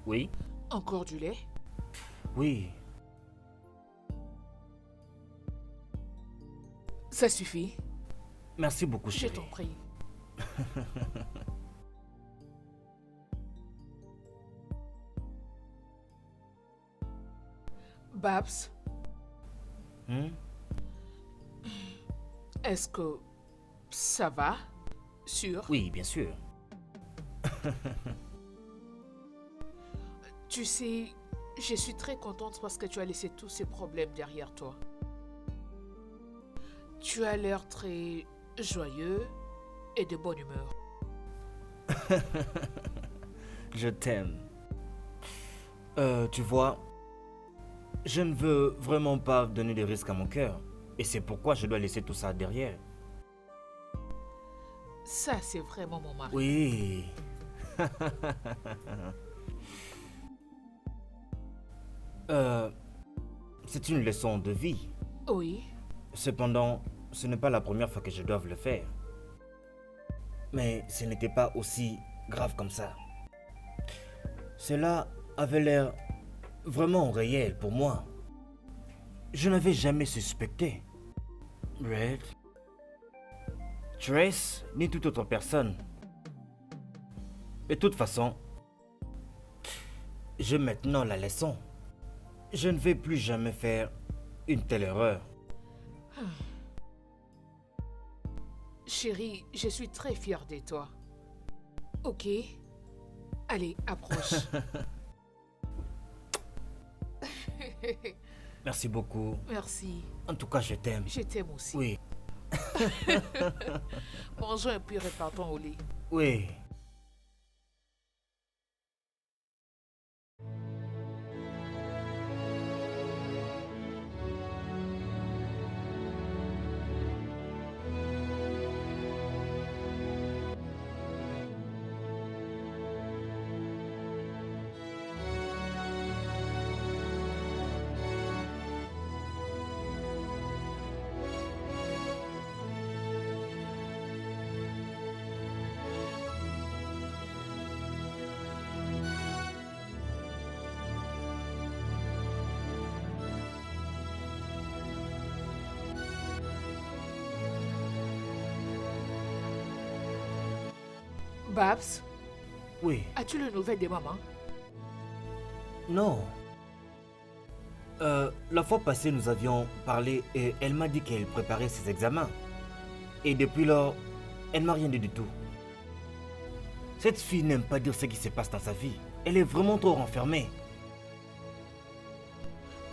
Oui, Encore du lait? oui. Ça suffit. Merci beaucoup, Je chérie. t'en prie. Babs, Hmm? est-ce que ça va? Sûr? Oui, bien sûr. Tu sais, je suis très contente parce que tu as laissé tous ces problèmes derrière toi. Tu as l'air très joyeux et de bonne humeur. Je t'aime. Tu vois, je ne veux vraiment pas donner de risques à mon cœur. Et c'est pourquoi je dois laisser tout ça derrière. Ça, c'est vraiment mon mari. Oui. Euh, c'est une leçon de vie. Oui, Cependant, ce n'est pas la première fois que je dois le faire. Mais ce n'était pas aussi grave comme ça. Cela avait l'air vraiment réel pour moi. Je n'avais jamais suspecté. Red, Trace, ni toute autre personne. De toute façon, j'ai maintenant la leçon. Je ne vais plus jamais faire une telle erreur. chérie, je suis très fière de toi. Ok? Allez, approche. Merci beaucoup. Merci. En tout cas, je t'aime. Je t'aime aussi. Oui, Mangeons et puis repartons au lit. oui. Babs, Oui. as-tu le nouvelle de maman? Non. La fois passée, nous avions parlé et elle m'a dit qu'elle préparait ses examens. Et depuis lors, elle m'a rien dit du tout. Cette fille n'aime pas dire ce qui se passe dans sa vie. Elle est vraiment trop renfermée.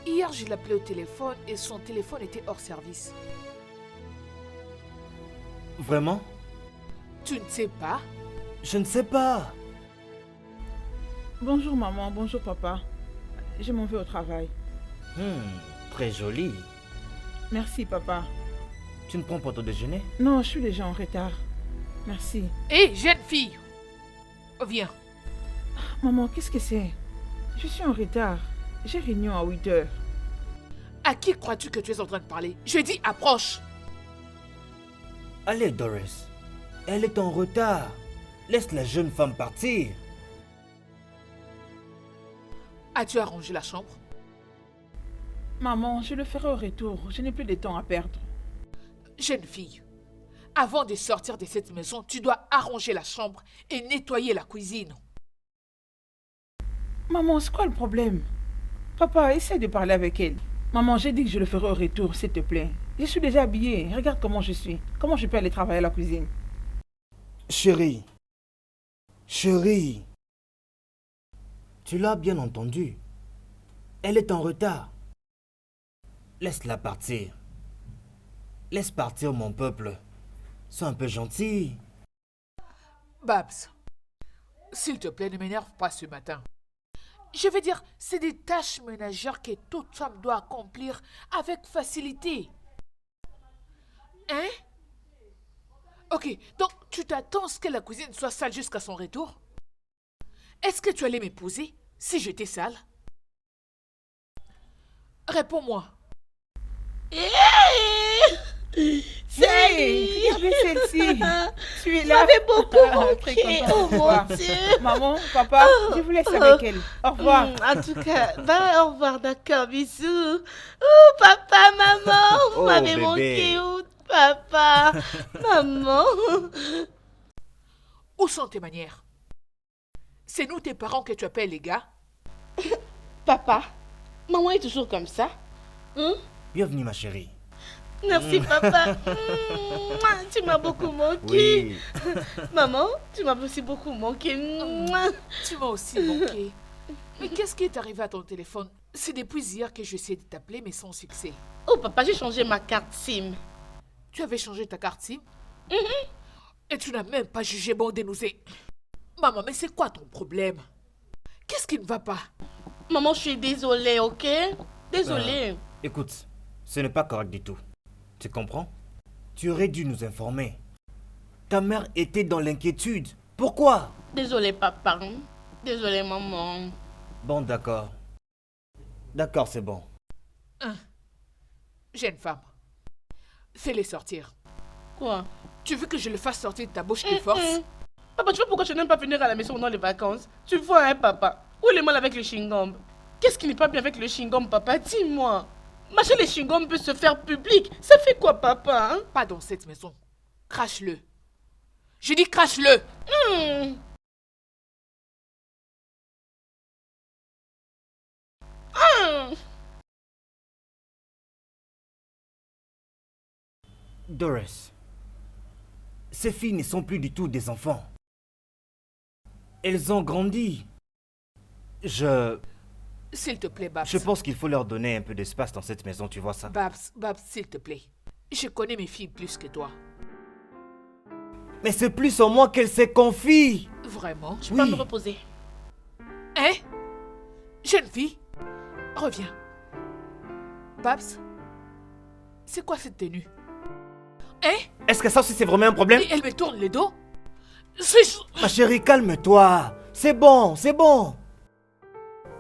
Hier, je l'ai appelé au téléphone et son téléphone était hors service. Vraiment? Tu ne sais pas? Je ne sais pas. Bonjour maman, bonjour papa. Je m'en vais au travail. Très joli. Merci papa. Tu ne prends pas ton déjeuner? Non, je suis déjà en retard. Merci. Hé, jeune fille! Viens. Maman, qu'est-ce que c'est? Je suis en retard. J'ai réunion à 8 heures. À qui crois-tu que tu es en train de parler? Je dis approche. Allez, Doris. Elle est en retard. Laisse la jeune femme partir. As-tu arrangé la chambre? Maman, je le ferai au retour. Je n'ai plus de temps à perdre. Jeune fille, avant de sortir de cette maison, tu dois arranger la chambre et nettoyer la cuisine. Maman, c'est quoi le problème? Papa, essaie de parler avec elle. Maman, j'ai dit que je le ferai au retour, s'il te plaît. Je suis déjà habillée. Regarde comment je suis. Comment je peux aller travailler à la cuisine? Chérie. Chérie. Tu l'as bien entendu. Elle est en retard. Laisse-la partir. Laisse partir mon peuple. Sois un peu gentil. Babs, s'il te plaît, ne m'énerve pas ce matin. Je veux dire, c'est des tâches ménagères que toute femme doit accomplir avec facilité. Hein? Ok, donc tu t'attends à ce que la cuisine soit sale jusqu'à son retour? Est-ce que tu allais m'épouser si j'étais sale? Réponds-moi. Hey, regardez celle-ci. Tu es là. M'avais beaucoup Très manqué. contente Oh de te mon voir. Dieu. Maman, papa, je vous laisse avec elle. Au revoir. En tout cas, bah, au revoir, d'accord, bisous. Oh, papa, maman, vous Oh, m'avez bébé. manqué. Oh, papa, maman. Où sont tes manières? C'est nous tes parents que tu appelles les gars? Papa, maman est toujours comme ça. Hein? Bienvenue, ma chérie. Merci, papa. Mouah, tu m'as beaucoup manqué. Oui. Maman, tu m'as aussi beaucoup manqué. Mouah. Tu m'as aussi manqué. Mais qu'est-ce qui est arrivé à ton téléphone? C'est depuis hier que j'essaie de t'appeler, mais sans succès. Oh, papa, j'ai changé ma carte SIM. Tu avais changé ta carte SIM? Et tu n'as même pas jugé bon de nous Maman, mais c'est quoi ton problème? Qu'est-ce qui ne va pas? Maman, je suis désolée, ok? Désolée. Écoute, ce n'est pas correct du tout. Tu comprends? Tu aurais dû nous informer. Ta mère était dans l'inquiétude. Pourquoi? Désolée, papa. Désolée, maman. Bon, d'accord. D'accord, c'est bon. Jeune femme, fais-les sortir. Quoi? Tu veux que je le fasse sortir de ta bouche de force? Papa, tu vois pourquoi je n'aime pas venir à la maison pendant les vacances? Tu vois, hein, papa? Où est le mal avec le chewing-gum? Qu'est-ce qui n'est pas bien avec le chewing-gum, papa? Dis-moi. Mâcher les chewing-gums peut se faire public. Ça fait quoi, papa? Hein? Pas dans cette maison. Crache-le. Je dis crache-le. Hmm. Hmm. Doris, ces filles ne sont plus du tout des enfants. Elles ont grandi. S'il te plaît, Babs. Je pense qu'il faut leur donner un peu d'espace dans cette maison, tu vois ça? Babs, s'il te plaît. Je connais mes filles plus que toi. Mais c'est plus en moi qu'elles se confient. Vraiment? Je peux me reposer. Hein? Jeune fille, reviens. Babs, c'est quoi cette tenue? Hein? Est-ce que ça aussi c'est vraiment un problème? Et elle me tourne le dos? Suis-je... Ma chérie, calme-toi. C'est bon, c'est bon.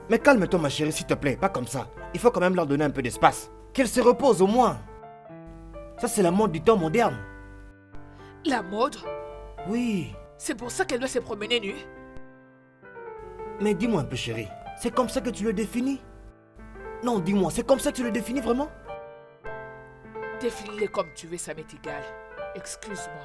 Mais calme-toi, ma chérie, s'il te plaît. Pas comme ça. Il faut quand même leur donner un peu d'espace. Qu'elles se reposent au moins. Ça, c'est la mode du temps moderne. La mode? Oui. C'est pour ça qu'elle doit se promener nue? Mais dis-moi un peu, chérie. C'est comme ça que tu le définis? Non, dis-moi, c'est comme ça que tu le définis vraiment? Défile-les comme tu veux, ça m'est égal. Excuse-moi.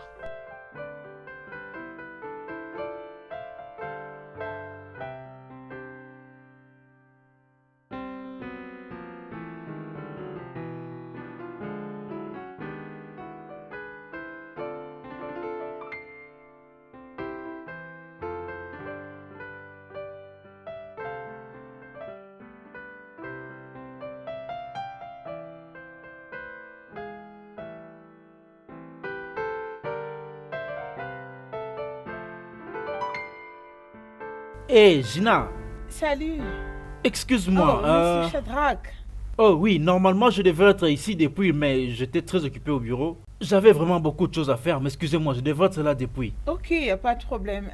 Hé, Gina, Salut. excuse-moi. Oh, Monsieur Shadrach. Oh oui, normalement je devais être ici depuis, mais j'étais très occupé au bureau. J'avais vraiment beaucoup de choses à faire, mais excusez-moi, je devais être là depuis. Ok, y a pas de problème.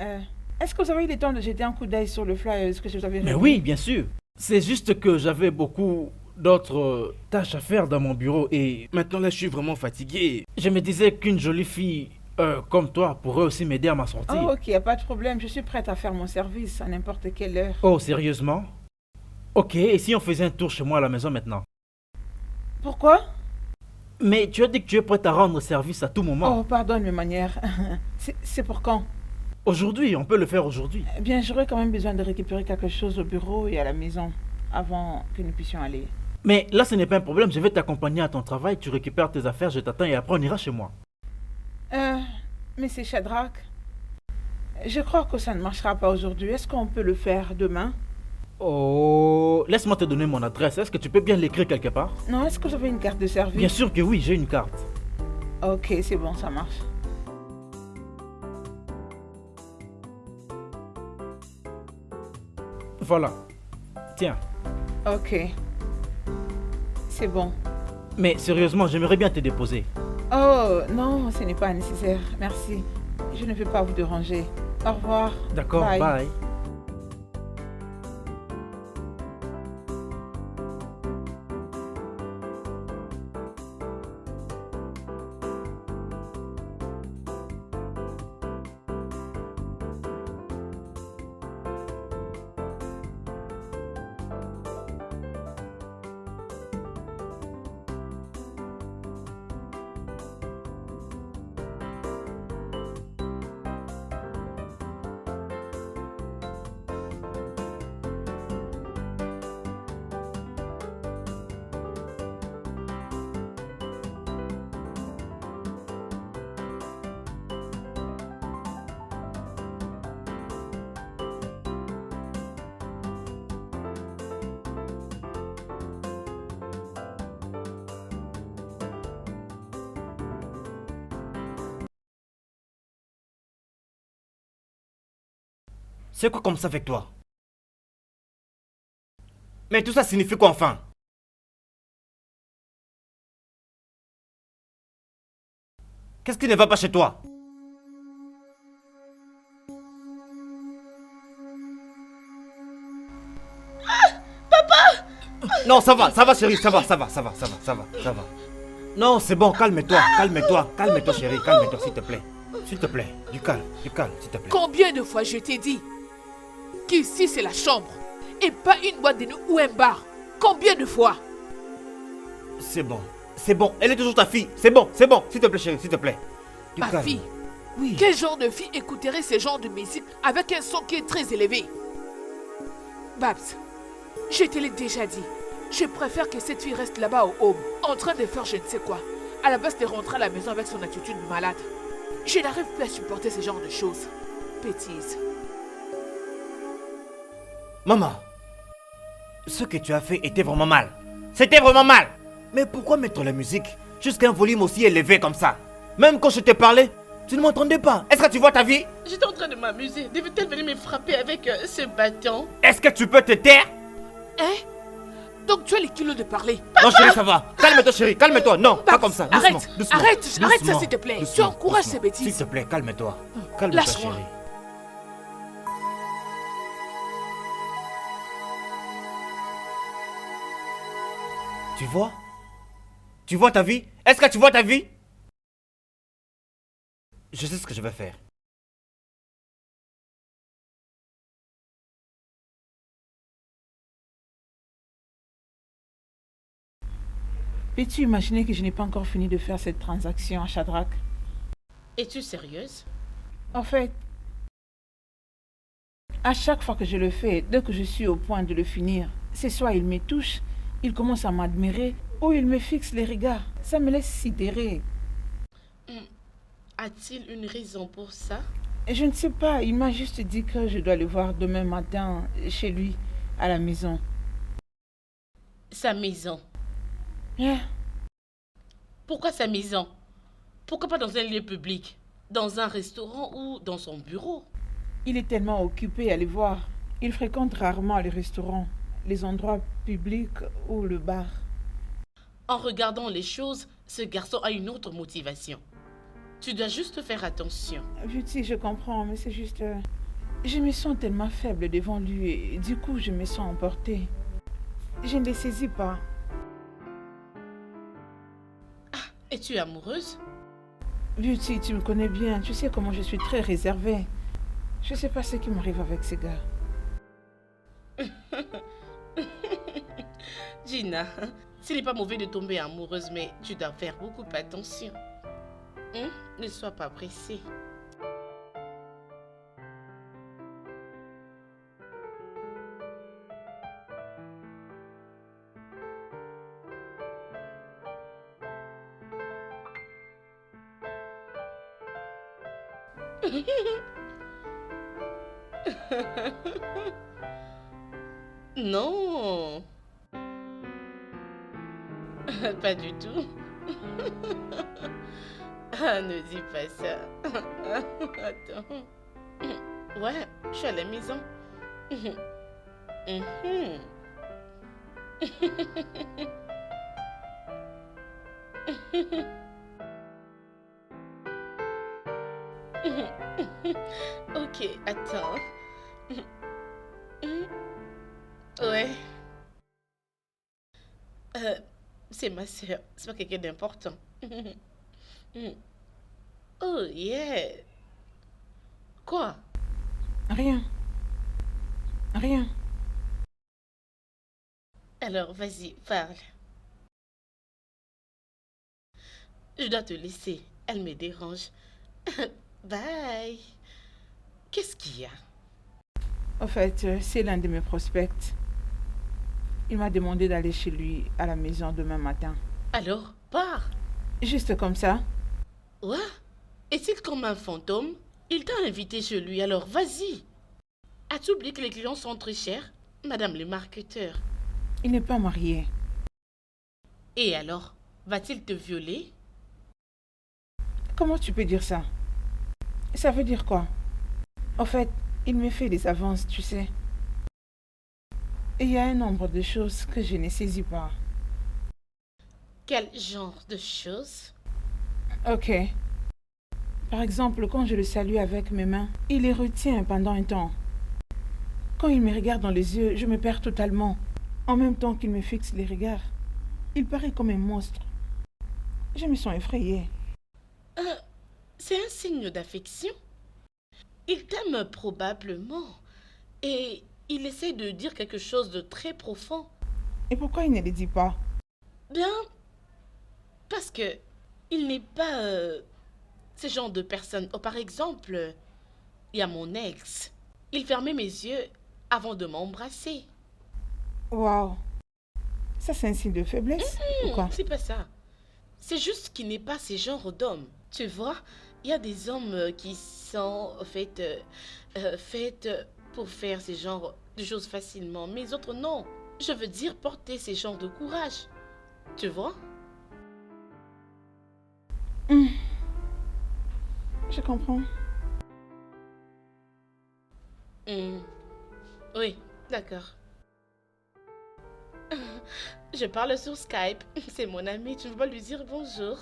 Est-ce que vous avez eu le temps de jeter un coup d'œil sur le flyer que je vous avais Mais remis? oui, bien sûr. C'est juste que j'avais beaucoup d'autres tâches à faire dans mon bureau et maintenant là je suis vraiment fatigué. Je me disais qu'une jolie fille comme toi pourrait aussi m'aider à m'en sortir. Oh, ok, y a pas de problème. Je suis prête à faire mon service à n'importe quelle heure. Oh, sérieusement? Ok, et si on faisait un tour chez moi à la maison maintenant? Pourquoi? Mais tu as dit que tu es prête à rendre service à tout moment. Oh, pardonne mes manières. C'est pour quand? Aujourd'hui, on peut le faire aujourd'hui. Eh bien, j'aurais quand même besoin de récupérer quelque chose au bureau et à la maison avant que nous puissions aller. Mais là, ce n'est pas un problème. Je vais t'accompagner à ton travail. Tu récupères tes affaires, je t'attends et après on ira chez moi. Mais c'est Shadrach. Je crois que ça ne marchera pas aujourd'hui. Est-ce qu'on peut le faire demain? Oh, laisse-moi te donner mon adresse. Est-ce que tu peux bien l'écrire quelque part? Non, est-ce que vous avez une carte de service? Bien sûr que oui, j'ai une carte. Ok, c'est bon, ça marche. Voilà. Tiens. Ok. C'est bon. Mais sérieusement, j'aimerais bien te déposer. Oh, non, ce n'est pas nécessaire. Merci. Je ne veux pas vous déranger. Au revoir. D'accord, Bye. bye. C'est quoi comme ça avec toi? Mais tout ça signifie quoi enfin? Qu'est-ce qui ne va pas chez toi? Non, ça va chérie, ça va. Non, c'est bon, calme-toi, chérie, calme-toi s'il te plaît. S'il te plaît, du calme, s'il te plaît. Combien de fois je t'ai dit qu'ici c'est la chambre et pas une boîte de nuit ou un bar? Combien de fois? C'est bon, elle est toujours ta fille, c'est bon, s'il te plaît chérie, s'il te plaît. Du Ma calme. fille, Oui. quel genre de fille écouterait ce genre de musique avec un son qui est très élevé? Babs, je te l'ai déjà dit. Je préfère que cette fille reste là-bas au home, en train de faire je ne sais quoi, à la base de rentrer à la maison avec son attitude malade. Je n'arrive plus à supporter ce genre de choses. Bêtises. Maman, ce que tu as fait était vraiment mal. C'était vraiment mal. Mais pourquoi mettre la musique jusqu'à un volume aussi élevé comme ça? Même quand je te parlais, tu ne m'entendais pas. Est-ce que tu vois ta vie? J'étais en train de m'amuser. Devait-elle venir me frapper avec ce bâton? Est-ce que tu peux te taire? Hein? Donc tu as les kilos de parler. Non chérie, ça va. Calme-toi chérie, calme-toi. Non, pas Babs, comme ça. arrête, Doucement. arrête ça s'il te plaît. Tu Doucement, encourages doucement. ces bêtises. S'il te plaît, calme-toi. Calme-toi Lâche-moi. chérie. Tu vois? Tu vois ta vie? Est-ce que tu vois ta vie? Je sais ce que je vais faire. Peux-tu imaginer que je n'ai pas encore fini de faire cette transaction à Shadrach? Es-tu sérieuse? En fait, à chaque fois que je le fais, dès que je suis au point de le finir, c'est soit il me touche, il commence à m'admirer, ou il me fixe les regards. Ça me laisse sidérée. A-t-il une raison pour ça? Et je ne sais pas, il m'a juste dit que je dois le voir demain matin chez lui, à la maison. Sa maison. Yeah. Pourquoi sa maison? Pourquoi pas dans un lieu public? Dans un restaurant ou dans son bureau? Il est tellement occupé à les voir. Il fréquente rarement les restaurants, les endroits publics ou le bar. En regardant les choses, ce garçon a une autre motivation. Tu dois juste faire attention. Beauty, je comprends, mais c'est juste... je me sens tellement faible devant lui et du coup, je me sens emportée. Je ne les saisis pas. Es-tu amoureuse? Beauty, tu me connais bien. Tu sais comment je suis très réservée. Je ne sais pas ce qui m'arrive avec ces gars. Gina, ce n'est pas mauvais de tomber amoureuse, mais tu dois faire beaucoup attention. Ne sois pas pressée. Non. Pas du tout. Ah, ne dis pas ça. Attends. Ouais, je suis à la maison. Ok, attends. Ouais. C'est ma soeur. C'est pas quelqu'un d'important. Oh, yeah. Quoi? Rien. Rien. Alors, vas-y, parle. Je dois te laisser. Elle me dérange. Bye. Qu'est-ce qu'il y a? En fait, c'est l'un de mes prospects. Il m'a demandé d'aller chez lui à la maison demain matin. Alors, pars. Juste comme ça. Ouais. Est-il comme un fantôme? Il t'a invité chez lui, alors vas-y. As-tu oublié que les clients sont très chers, madame le marketeur? Il n'est pas marié. Et alors, va-t-il te violer? Comment tu peux dire ça? Ça veut dire quoi? En fait, Il me fait des avances, tu sais. Et il y a un nombre de choses que je ne saisis pas. Quel genre de choses? Ok. Par exemple, quand je le salue avec mes mains, il les retient pendant un temps. Quand il me regarde dans les yeux, je me perds totalement. En même temps qu'il me fixe les regards, il paraît comme un monstre. Je me sens effrayée. C'est un signe d'affection. Il t'aime probablement. Et il essaie de dire quelque chose de très profond. Et pourquoi il ne le dit pas? Bien, parce que il n'est pas ce genre de personne. Oh, par exemple, il y a mon ex. Il fermait mes yeux avant de m'embrasser. Waouh. Ça, c'est un signe de faiblesse? Pourquoi? C'est pas ça. C'est juste qu'il n'est pas ce genre d'homme. Tu vois, il y a des hommes qui sont faits pour faire ce genre de choses facilement, mais les autres non. Je veux dire porter ce genre de courage. Tu vois? Je comprends. Oui, d'accord. Je parle sur Skype. C'est mon ami, tu ne veux pas lui dire bonjour.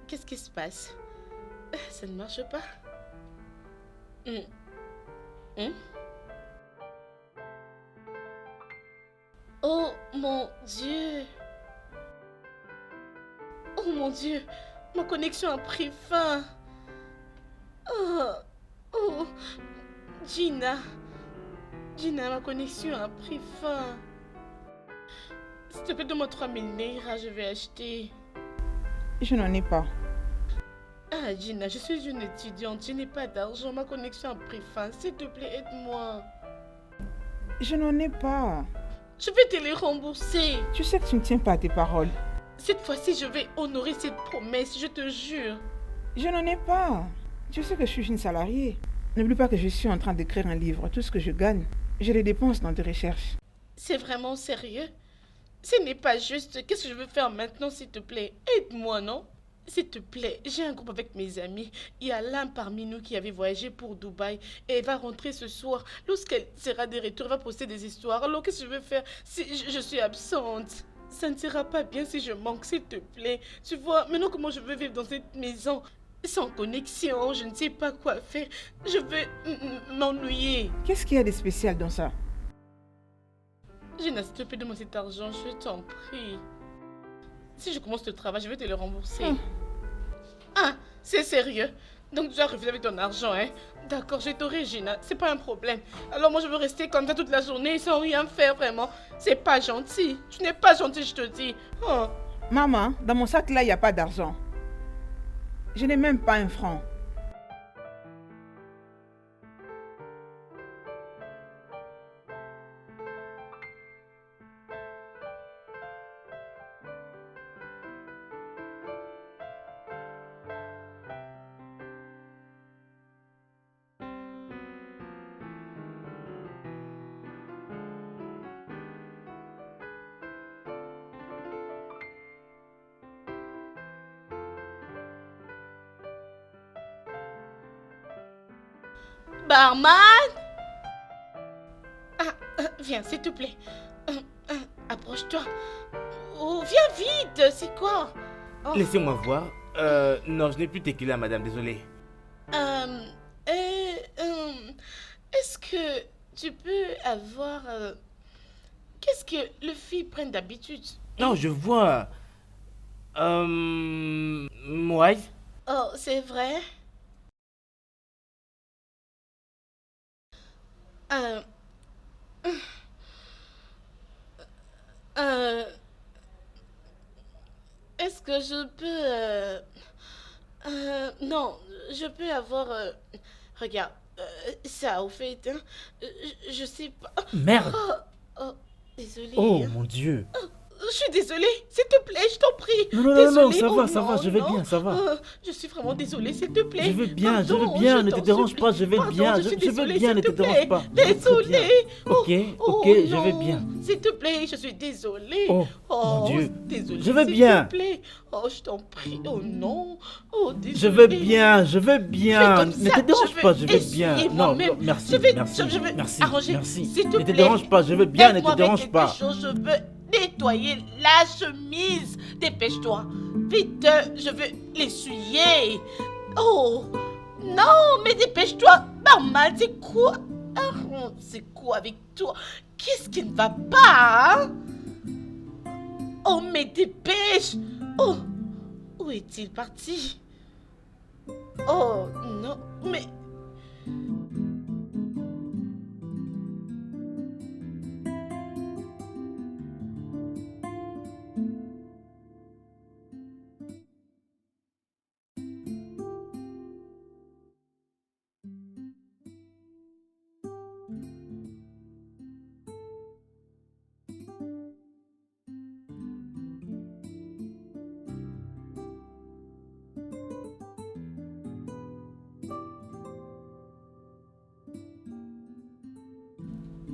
Qu'est-ce qui se passe? Ça ne marche pas. Oh mon Dieu! Oh mon Dieu! Ma connexion a pris fin. Oh, Gina. Gina, ma connexion a pris fin. S'il te plaît, donne-moi 3000 Naira, je vais acheter. Je n'en ai pas. Ah, Gina, je suis une étudiante, je n'ai pas d'argent, ma connexion a pris fin. S'il te plaît, aide-moi. Je n'en ai pas. Je vais te les rembourser. Tu sais que tu ne tiens pas à tes paroles. Cette fois-ci, je vais honorer cette promesse, je te jure. Je n'en ai pas. Tu sais que je suis une salariée. N'oublie pas que je suis en train d'écrire un livre. Tout ce que je gagne, je les dépense dans des recherches. C'est vraiment sérieux? Ce n'est pas juste. Qu'est-ce que je veux faire maintenant, s'il te plaît? Aide-moi, non? S'il te plaît, j'ai un groupe avec mes amis. Il y a l'un parmi nous qui avait voyagé pour Dubaï et elle va rentrer ce soir. Lorsqu'elle sera de retour, elle va poster des histoires. Alors, qu'est-ce que je veux faire si je suis absente? Ça ne sera pas bien si je manque, s'il te plaît. Tu vois, maintenant comment je veux vivre dans cette maison sans connexion, je ne sais pas quoi faire. Je vais m'ennuyer. Qu'est-ce qu'il y a de spécial dans ça? Gina, s'il te plaît, donne-moi cet argent, je t'en prie. Si je commence le travail, je vais te le rembourser. Ah, c'est sérieux? Donc tu as refusé avec ton argent, hein? D'accord, j'ai t'aurai, Gina, c'est pas un problème. Alors moi, je veux rester comme ça toute la journée sans rien faire, vraiment. C'est pas gentil. Tu n'es pas gentil, je te dis. Oh. Maman, dans mon sac là, il n'y a pas d'argent. Je n'ai même pas un franc. Barman! Viens, s'il te plaît. Approche-toi. Oh, viens vite, c'est quoi? Oh. Laissez-moi voir. Non, je n'ai plus de tequila, madame, désolé. Est-ce que tu peux avoir... Qu'est-ce que les filles prennent d'habitude? Non, je vois. Ouais. Oh, c'est vrai? Est-ce que je peux... non, je peux avoir... regarde, ça, au fait, hein, je sais pas... Merde! Oh, désolée. Oh hein. mon Dieu! Je suis désolée, s'il te plaît, je t'en prie. Non, non, Désolée. non, ça va, Oh, ça va, non, je vais non. bien, ça va. Je suis vraiment désolée, s'il te plaît. Je vais bien, je Pardon, vais bien, je ne te t'en dérange supplie. pas, je vais Pardon, bien, je suis je vais désolée, bien, s'il ne te te plaît. dérange pas. Je vais très bien. Désolée. Ok, Oh, ok, je vais non. bien. S'il te plaît, je suis désolée. Oh, mon Dieu. Désolée. Je vais s'il bien. te plaît. Oh, je t'en prie. Oh non. Oh, désolée. Je vais bien, je vais Fais bien. comme Ne ça, te dérange je vais pas, je vais essuyer bien. Non, moi-même. non, merci, Je vais- merci, je vais merci, arranger. merci. S'il te Ne te plaît. dérange pas, je vais bien, ne Aide-moi te avec dérange quelque pas. chose, je veux nettoyer la chemise. Dépêche-toi. Vite, je veux l'essuyer. Oh, non, mais dépêche-toi. Maman, c'est quoi? C'est quoi avec toi? Qu'est-ce qui ne va pas, hein? Oh, mais dépêche. Oh, où est-il parti? Oh, non, mais...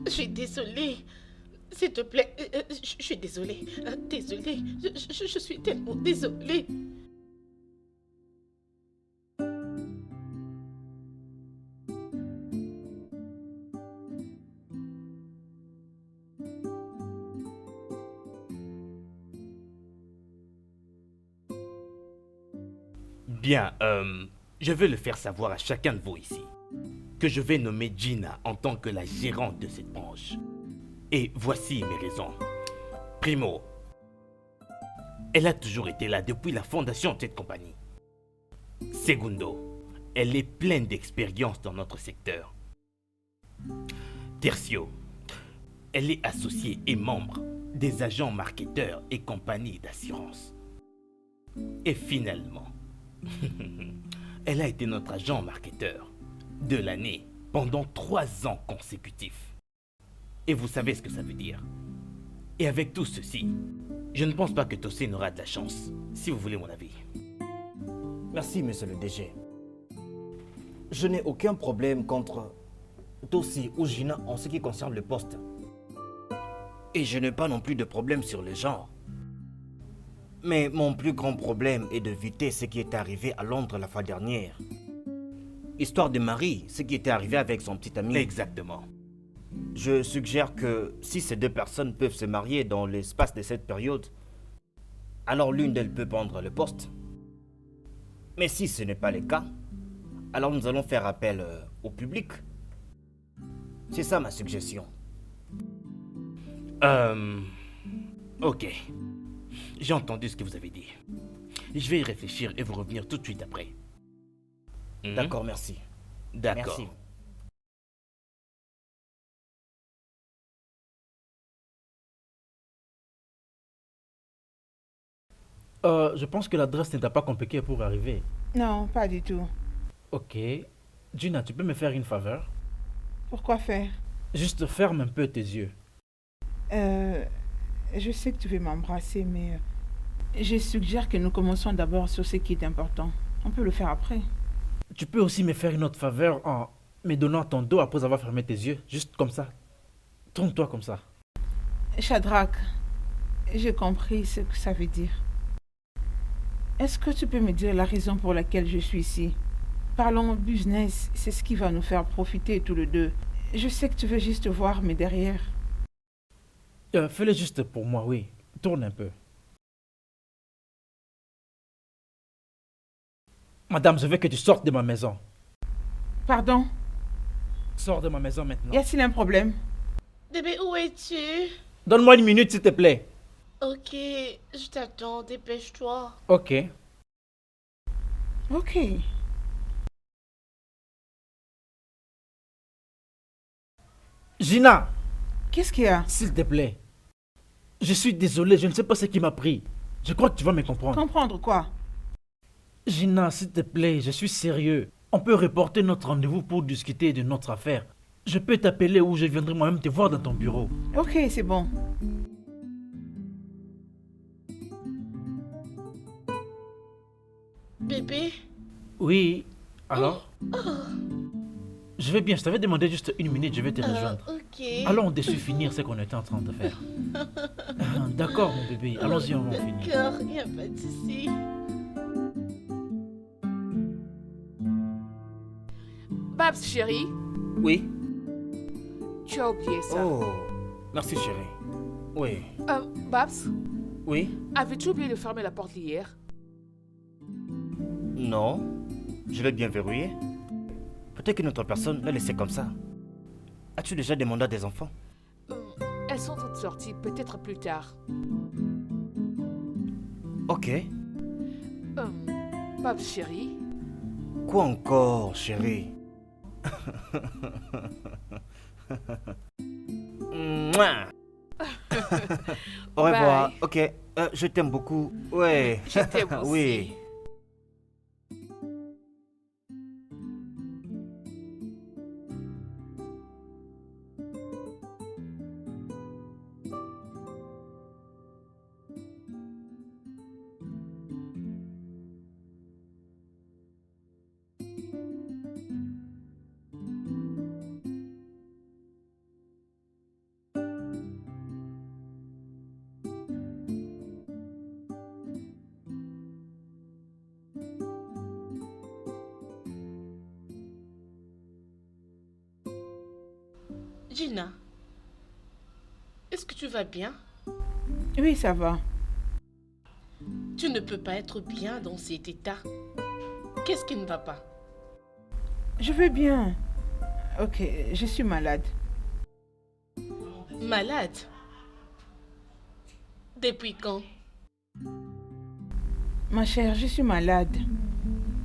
Je suis désolée. S'il te plaît, je suis désolée. Désolée. Je suis tellement désolée. Bien, je vais le faire savoir à chacun de vous ici que je vais nommer Gina en tant que la gérante de cette branche. Et voici mes raisons. Primo, elle a toujours été là depuis la fondation de cette compagnie. Segundo, elle est pleine d'expérience dans notre secteur. Tertio, elle est associée et membre des agents marketeurs et compagnies d'assurance. Et finalement, elle a été notre agent marketeur de l'année pendant 3 ans consécutifs. Et vous savez ce que ça veut dire. Et avec tout ceci, je ne pense pas que Tossé n'aura de la chance, si vous voulez mon avis. Merci, monsieur le DG. Je n'ai aucun problème contre Tossi ou Gina en ce qui concerne le poste. Et je n'ai pas non plus de problème sur le genre. Mais mon plus grand problème est d'éviter ce qui est arrivé à Londres la fois dernière. Histoire de Marie, ce qui était arrivé avec son petit ami. Exactement. Je suggère que si ces 2 personnes peuvent se marier dans l'espace de cette période, alors l'une d'elles peut prendre le poste. Mais si ce n'est pas le cas, alors nous allons faire appel au public. C'est ça ma suggestion. Ok. J'ai entendu ce que vous avez dit. Je vais y réfléchir et vous revenir tout de suite après. D'accord, merci. D'accord. Merci. Je pense que l'adresse n'était pas compliquée pour arriver. Non, pas du tout. Ok. Gina, tu peux me faire une faveur? Pourquoi faire? Juste ferme un peu tes yeux. Je sais que tu veux m'embrasser, mais je suggère que nous commençons d'abord sur ce qui est important. On peut le faire après. Tu peux aussi me faire une autre faveur en me donnant ton dos après avoir fermé tes yeux. Juste comme ça. Tourne-toi comme ça. Shadrach, j'ai compris ce que ça veut dire. Est-ce que tu peux me dire la raison pour laquelle je suis ici? Parlons business, c'est ce qui va nous faire profiter tous les deux. Je sais que tu veux juste voir mes derrière. Fais-le juste pour moi, oui. Tourne un peu. Madame, je veux que tu sortes de ma maison. Pardon? Sors de ma maison maintenant. Y a-t-il un problème? Bébé, où es-tu? Donne-moi une minute, s'il te plaît. Ok, je t'attends, dépêche-toi. Ok. Ok. Gina, Qu'est-ce qu'il y a? s'il te plaît. Je suis désolé, je ne sais pas ce qui m'a pris. Je crois que tu vas me comprendre. Comprendre quoi? Gina, s'il te plaît, je suis sérieux. On peut reporter notre rendez-vous pour discuter de notre affaire. Je peux t'appeler ou je viendrai moi-même te voir dans ton bureau. Ok, c'est bon. Bébé? Oui, alors? Je vais bien, je t'avais demandé juste 1 minute, je vais te rejoindre. Ok. Allons, on déçu finir ce qu'on était en train de faire. D'accord, mon bébé, allons-y, on va en finir. D'accord, il n'y a pas de souci. Babs, chérie, Oui. tu as oublié ça. Oh, merci chérie. Oui. Babs, Oui. avais-tu oublié de fermer la porte hier? Non. Je l'ai bien verrouillé. Peut-être qu'une autre personne l'a laissé comme ça. As-tu déjà demandé à des enfants? Elles sont toutes sorties, peut-être plus tard. Ok. Babs, chérie, Quoi encore, chérie? Mouah. Au revoir. Bye. Ok. Je t'aime beaucoup. Ouais. je t'aime aussi. Oui. Gina, est-ce que tu vas bien? Oui, ça va. Tu ne peux pas être bien dans cet état. Qu'est-ce qui ne va pas? Je vais bien. Ok, je suis malade. Malade? Depuis quand? Ma chère, je suis malade.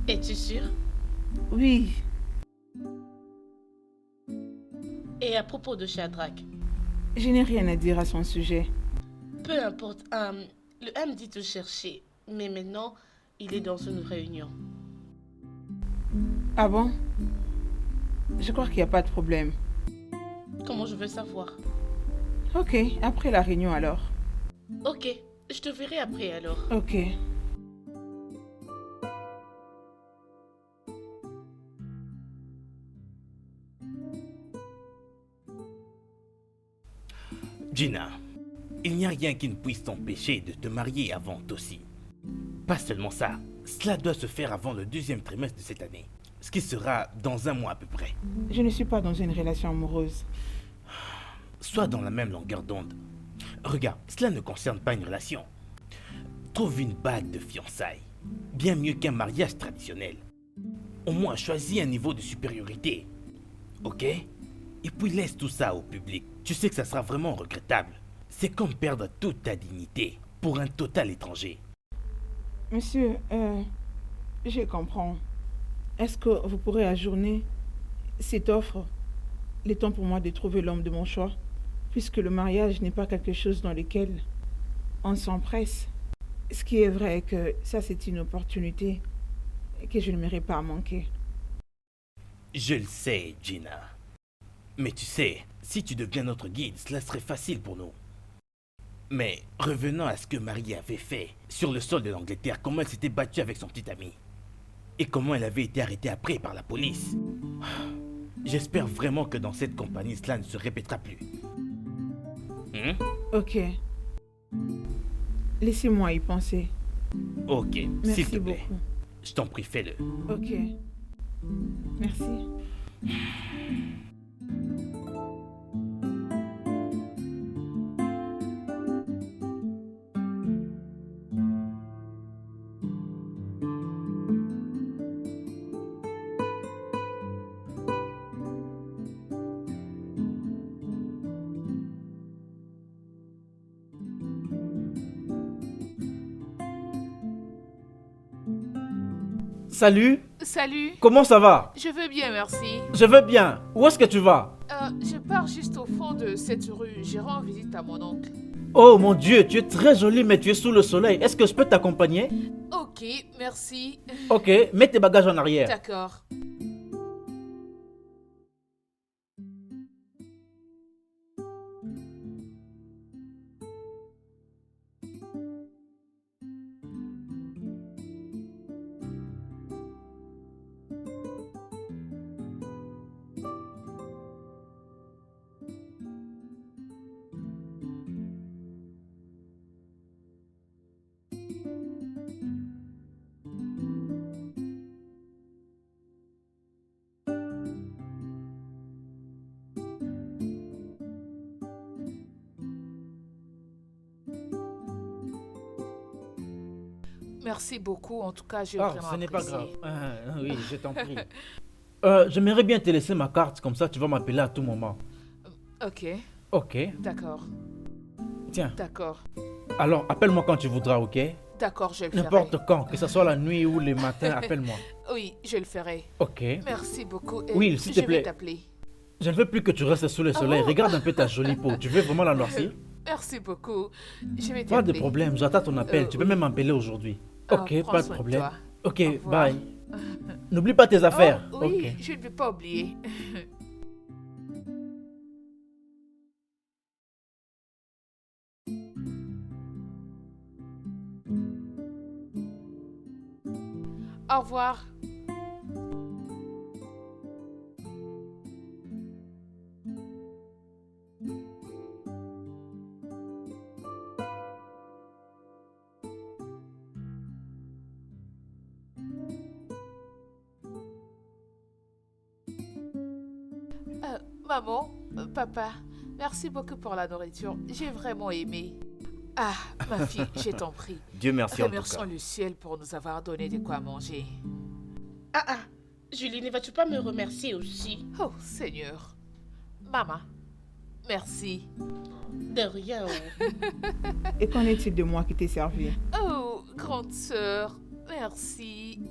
Es-tu sûre? Oui, Et à propos de Shadrach, je n'ai rien à dire à son sujet. peu importe, le M dit te chercher, mais maintenant, il est dans une réunion. Ah bon? Je crois qu'il n'y a pas de problème. Comment je veux savoir? Ok, après la réunion alors. Ok, je te verrai après alors. Ok. Gina, il n'y a rien qui ne puisse t'empêcher de te marier avant aussi. Pas seulement ça, cela doit se faire avant le 2e trimestre de cette année, ce qui sera dans un mois à peu près. Je ne suis pas dans une relation amoureuse. Sois dans la même longueur d'onde. Regarde, cela ne concerne pas une relation. Trouve une bague de fiançailles, bien mieux qu'un mariage traditionnel. Au moins, choisis un niveau de supériorité. Ok? Et puis laisse tout ça au public. Tu sais que ça sera vraiment regrettable. C'est comme perdre toute ta dignité pour un total étranger. Monsieur, je comprends. Est-ce que vous pourrez ajourner cette offre, le temps pour moi de trouver l'homme de mon choix, puisque le mariage n'est pas quelque chose dans lequel on s'empresse. Ce qui est vrai est que ça, c'est une opportunité que je n'aimerais pas manquer. Je le sais, Gina. Mais tu sais, si tu deviens notre guide, cela serait facile pour nous. Mais revenons à ce que Marie avait fait sur le sol de l'Angleterre, comment elle s'était battue avec son petit ami. Et comment elle avait été arrêtée après par la police. J'espère vraiment que dans cette compagnie, cela ne se répétera plus. Ok. Laissez-moi y penser. Ok, s'il Merci te plaît. beaucoup. Je t'en prie, fais-le. Ok. Merci. Salut, Salut, comment ça va? je veux bien, merci. Je vais bien. Où est-ce que tu vas? Je pars juste au fond de cette rue. Je rends visite à mon oncle. Oh mon Dieu, tu es très jolie mais tu es sous le soleil. Est-ce que je peux t'accompagner? Ok, merci. Ok, mets tes bagages en arrière. D'accord. Merci beaucoup. En tout cas, j'ai Ah, vraiment ce n'est pas grave. apprécié. Oui, je t'en prie. J'aimerais bien te laisser ma carte, comme ça tu vas m'appeler à tout moment. Ok, Ok, d'accord, tiens. d'accord. Alors, appelle-moi quand tu voudras, ok? D'accord, je le ferai. N'importe quand, que ce soit la nuit ou le matin, appelle-moi. Oui, je le ferai. Ok. Merci beaucoup. Et Oui, s'il te je plaît. vais t'appeler. Je ne veux plus que tu restes sous le soleil. Oh. Regarde un peu ta jolie peau. Tu veux vraiment la noircir? Merci beaucoup. Je vais Pas de t'appeler. problème, j'attends ton appel. Tu peux oui. même m'appeler aujourd'hui. Ah, Ok, prends pas de soin de problème. toi. Ok, Au revoir. bye. N'oublie pas tes affaires. Oh, oui, Ok. je ne vais pas oublier. Au revoir. Maman, papa, merci beaucoup pour la nourriture. J'ai vraiment aimé. Ah, ma fille, je t'en prie. Dieu merci en tout Remercions cas. le ciel pour nous avoir donné de quoi manger. Ah, Julie, ne vas-tu pas me remercier aussi? Oh, Seigneur. Maman, merci. De rien. Oh. Et qu'en est-il de moi qui t'ai servi? Oh, grande sœur, merci.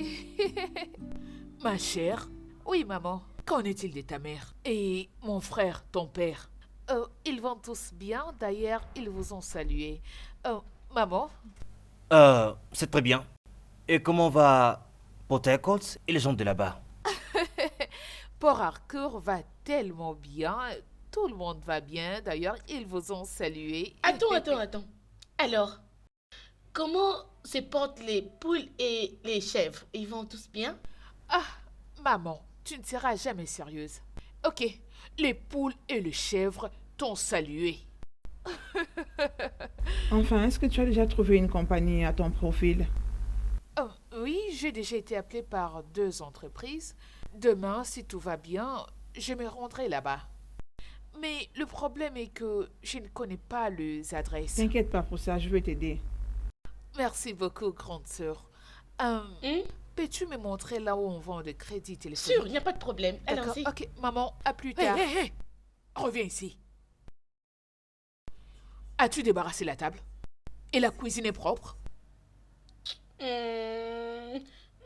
Ma chère, oui, maman. Qu'en est-il de ta mère? Et mon frère, ton père? Ils vont tous bien. D'ailleurs, ils vous ont salué. Maman? C'est très bien. Et comment va Port Harcourt et les gens de là-bas? Port Harcourt va tellement bien. Tout le monde va bien. D'ailleurs, ils vous ont salué. Attends. Alors, comment se portent les poules et les chèvres? Ils vont tous bien? Ah, maman, tu ne seras jamais sérieuse. Ok, les poules et les chèvres t'ont salué. Enfin, est-ce que tu as déjà trouvé une compagnie à ton profil? Oh, oui, j'ai déjà été appelée par 2 entreprises. Demain, si tout va bien, je me rendrai là-bas. Mais le problème est que je ne connais pas les adresses. T'inquiète pas pour ça, je vais t'aider. Merci beaucoup, grande sœur. Peux-tu me montrer là où on vend le crédit téléphonique? Sûr, il n'y a pas de problème. D'accord, Allons-y. ok, maman, à plus tard. Hé, reviens ici. As-tu débarrassé la table? Et la cuisine est propre?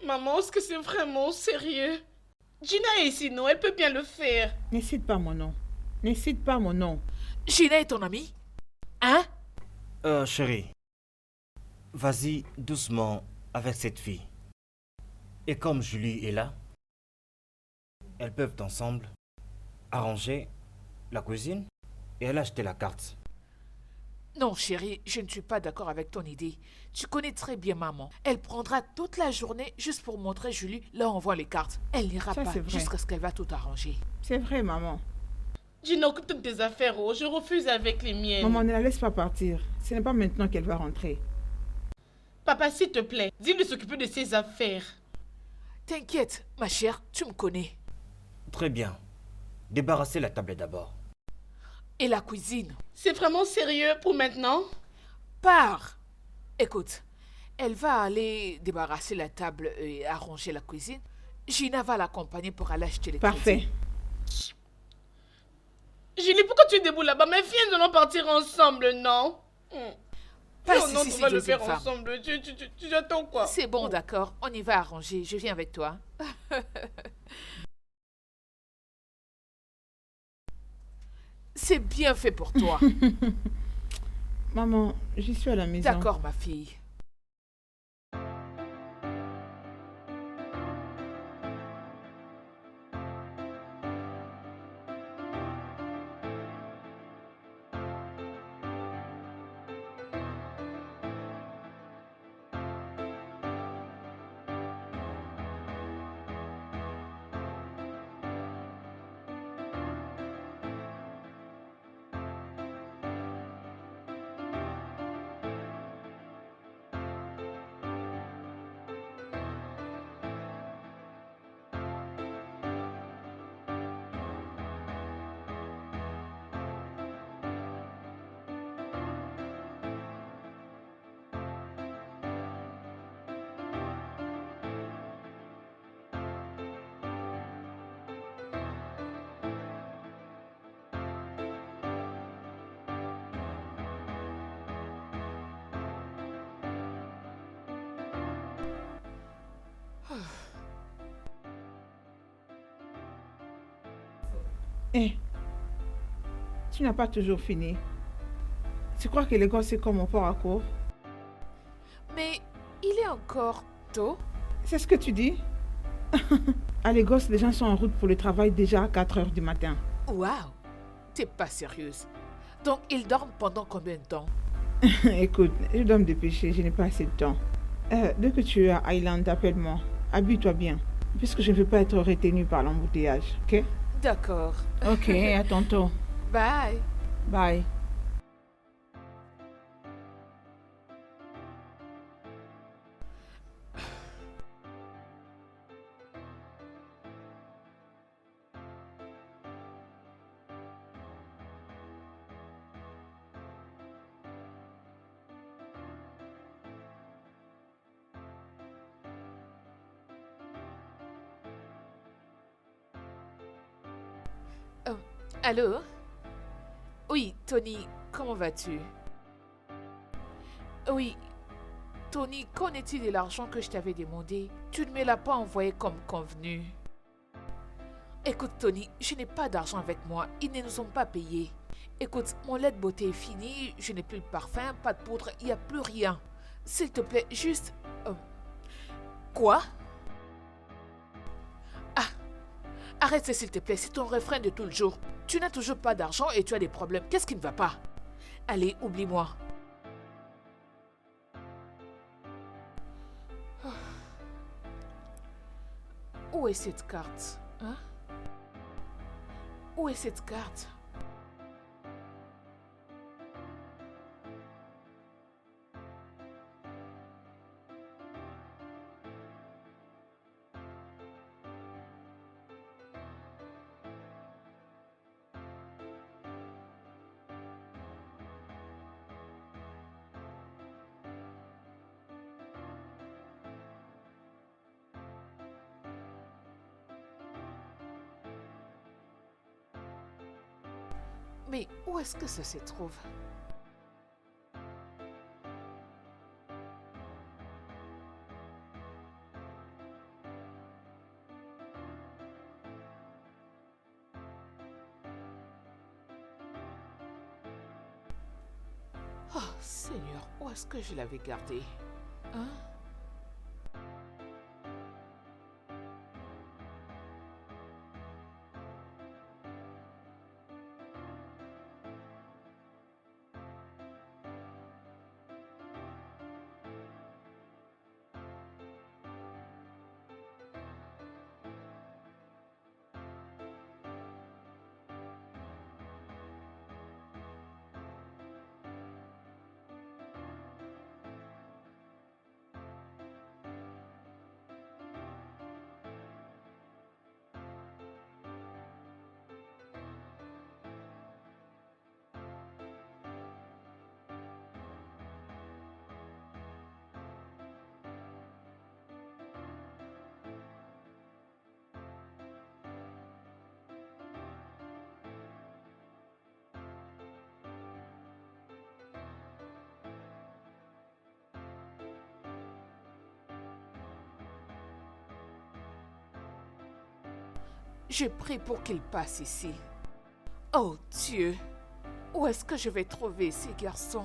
Maman, est-ce que c'est vraiment sérieux? Gina est ici, non? Elle peut bien le faire. Ne cite pas mon nom. Ne cite pas mon nom. Gina est ton amie? Hein? Chérie, vas-y doucement avec cette fille. Et comme Julie est là, elles peuvent ensemble arranger la cuisine et elle acheter la carte. Non, chérie, je ne suis pas d'accord avec ton idée. Tu connais très bien maman. Elle prendra toute la journée juste pour montrer Julie là où on voit les cartes. Elle n'ira Ça, pas c'est vrai. jusqu'à ce qu'elle va tout arranger. C'est vrai, maman. Gina, occupe toutes tes affaires, oh. Je refuse avec les miennes. Maman, ne la laisse pas partir. Ce n'est pas maintenant qu'elle va rentrer. Papa, s'il te plaît, dis-lui de s'occuper de ses affaires. T'inquiète, ma chère, tu me connais. Très bien. Débarrassez la table d'abord. Et la cuisine? C'est vraiment sérieux pour maintenant? Pars! Écoute, elle va aller débarrasser la table et arranger la cuisine. Gina va l'accompagner pour aller acheter les Parfait. crédits. Julie, pourquoi tu es debout là-bas? Mais viens, nous allons partir ensemble, non? Passe Non, ici, on va le deuxième faire femme. ensemble. Tu attends quoi? C'est bon, d'accord. On y va arranger. Je viens avec toi. C'est bien fait pour toi. Maman, j'y suis à la maison. D'accord, ma fille. Eh, tu n'as pas toujours fini. Tu crois que les gosses, c'est comme on part à court? Mais il est encore tôt. C'est ce que tu dis? À les gosses, les gens sont en route pour le travail déjà à 4 heures du matin. Waouh, t'es pas sérieuse. Donc ils dorment pendant combien de temps? Écoute, je dois me dépêcher, je n'ai pas assez de temps. Dès que tu es à Island, appelle-moi. Habille-toi bien, puisque je ne veux pas être retenue par l'embouteillage, ok? D'accord. Ok, à tantôt. Bye. Bye. Allô? Oui, Tony, comment vas-tu? Oui, Tony, qu'en est-il de l'argent que je t'avais demandé? Tu ne me l'as pas envoyé comme convenu. Écoute, Tony, je n'ai pas d'argent avec moi. Ils ne nous ont pas payés. Écoute, mon lait de beauté est fini. Je n'ai plus de parfum, pas de poudre, il n'y a plus rien. S'il te plaît, juste... Quoi? Ah, arrête ça, s'il te plaît. C'est ton refrain de tout le jour. Tu n'as toujours pas d'argent et tu as des problèmes. Qu'est-ce qui ne va pas? Allez, oublie-moi. Où est cette carte? Hein? Où est cette carte? Mais où est-ce que ça se trouve? Oh, Seigneur, où est-ce que je l'avais gardé? Hein? Je prie pour qu'il passe ici. Oh Dieu, où est-ce que je vais trouver ces garçons?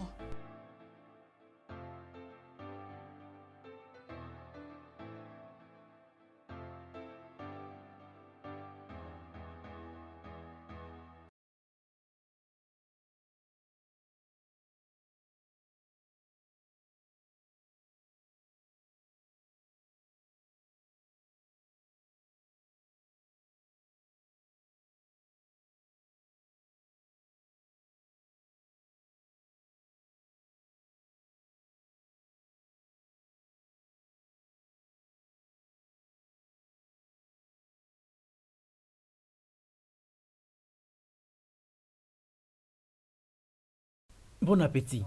Bon appétit.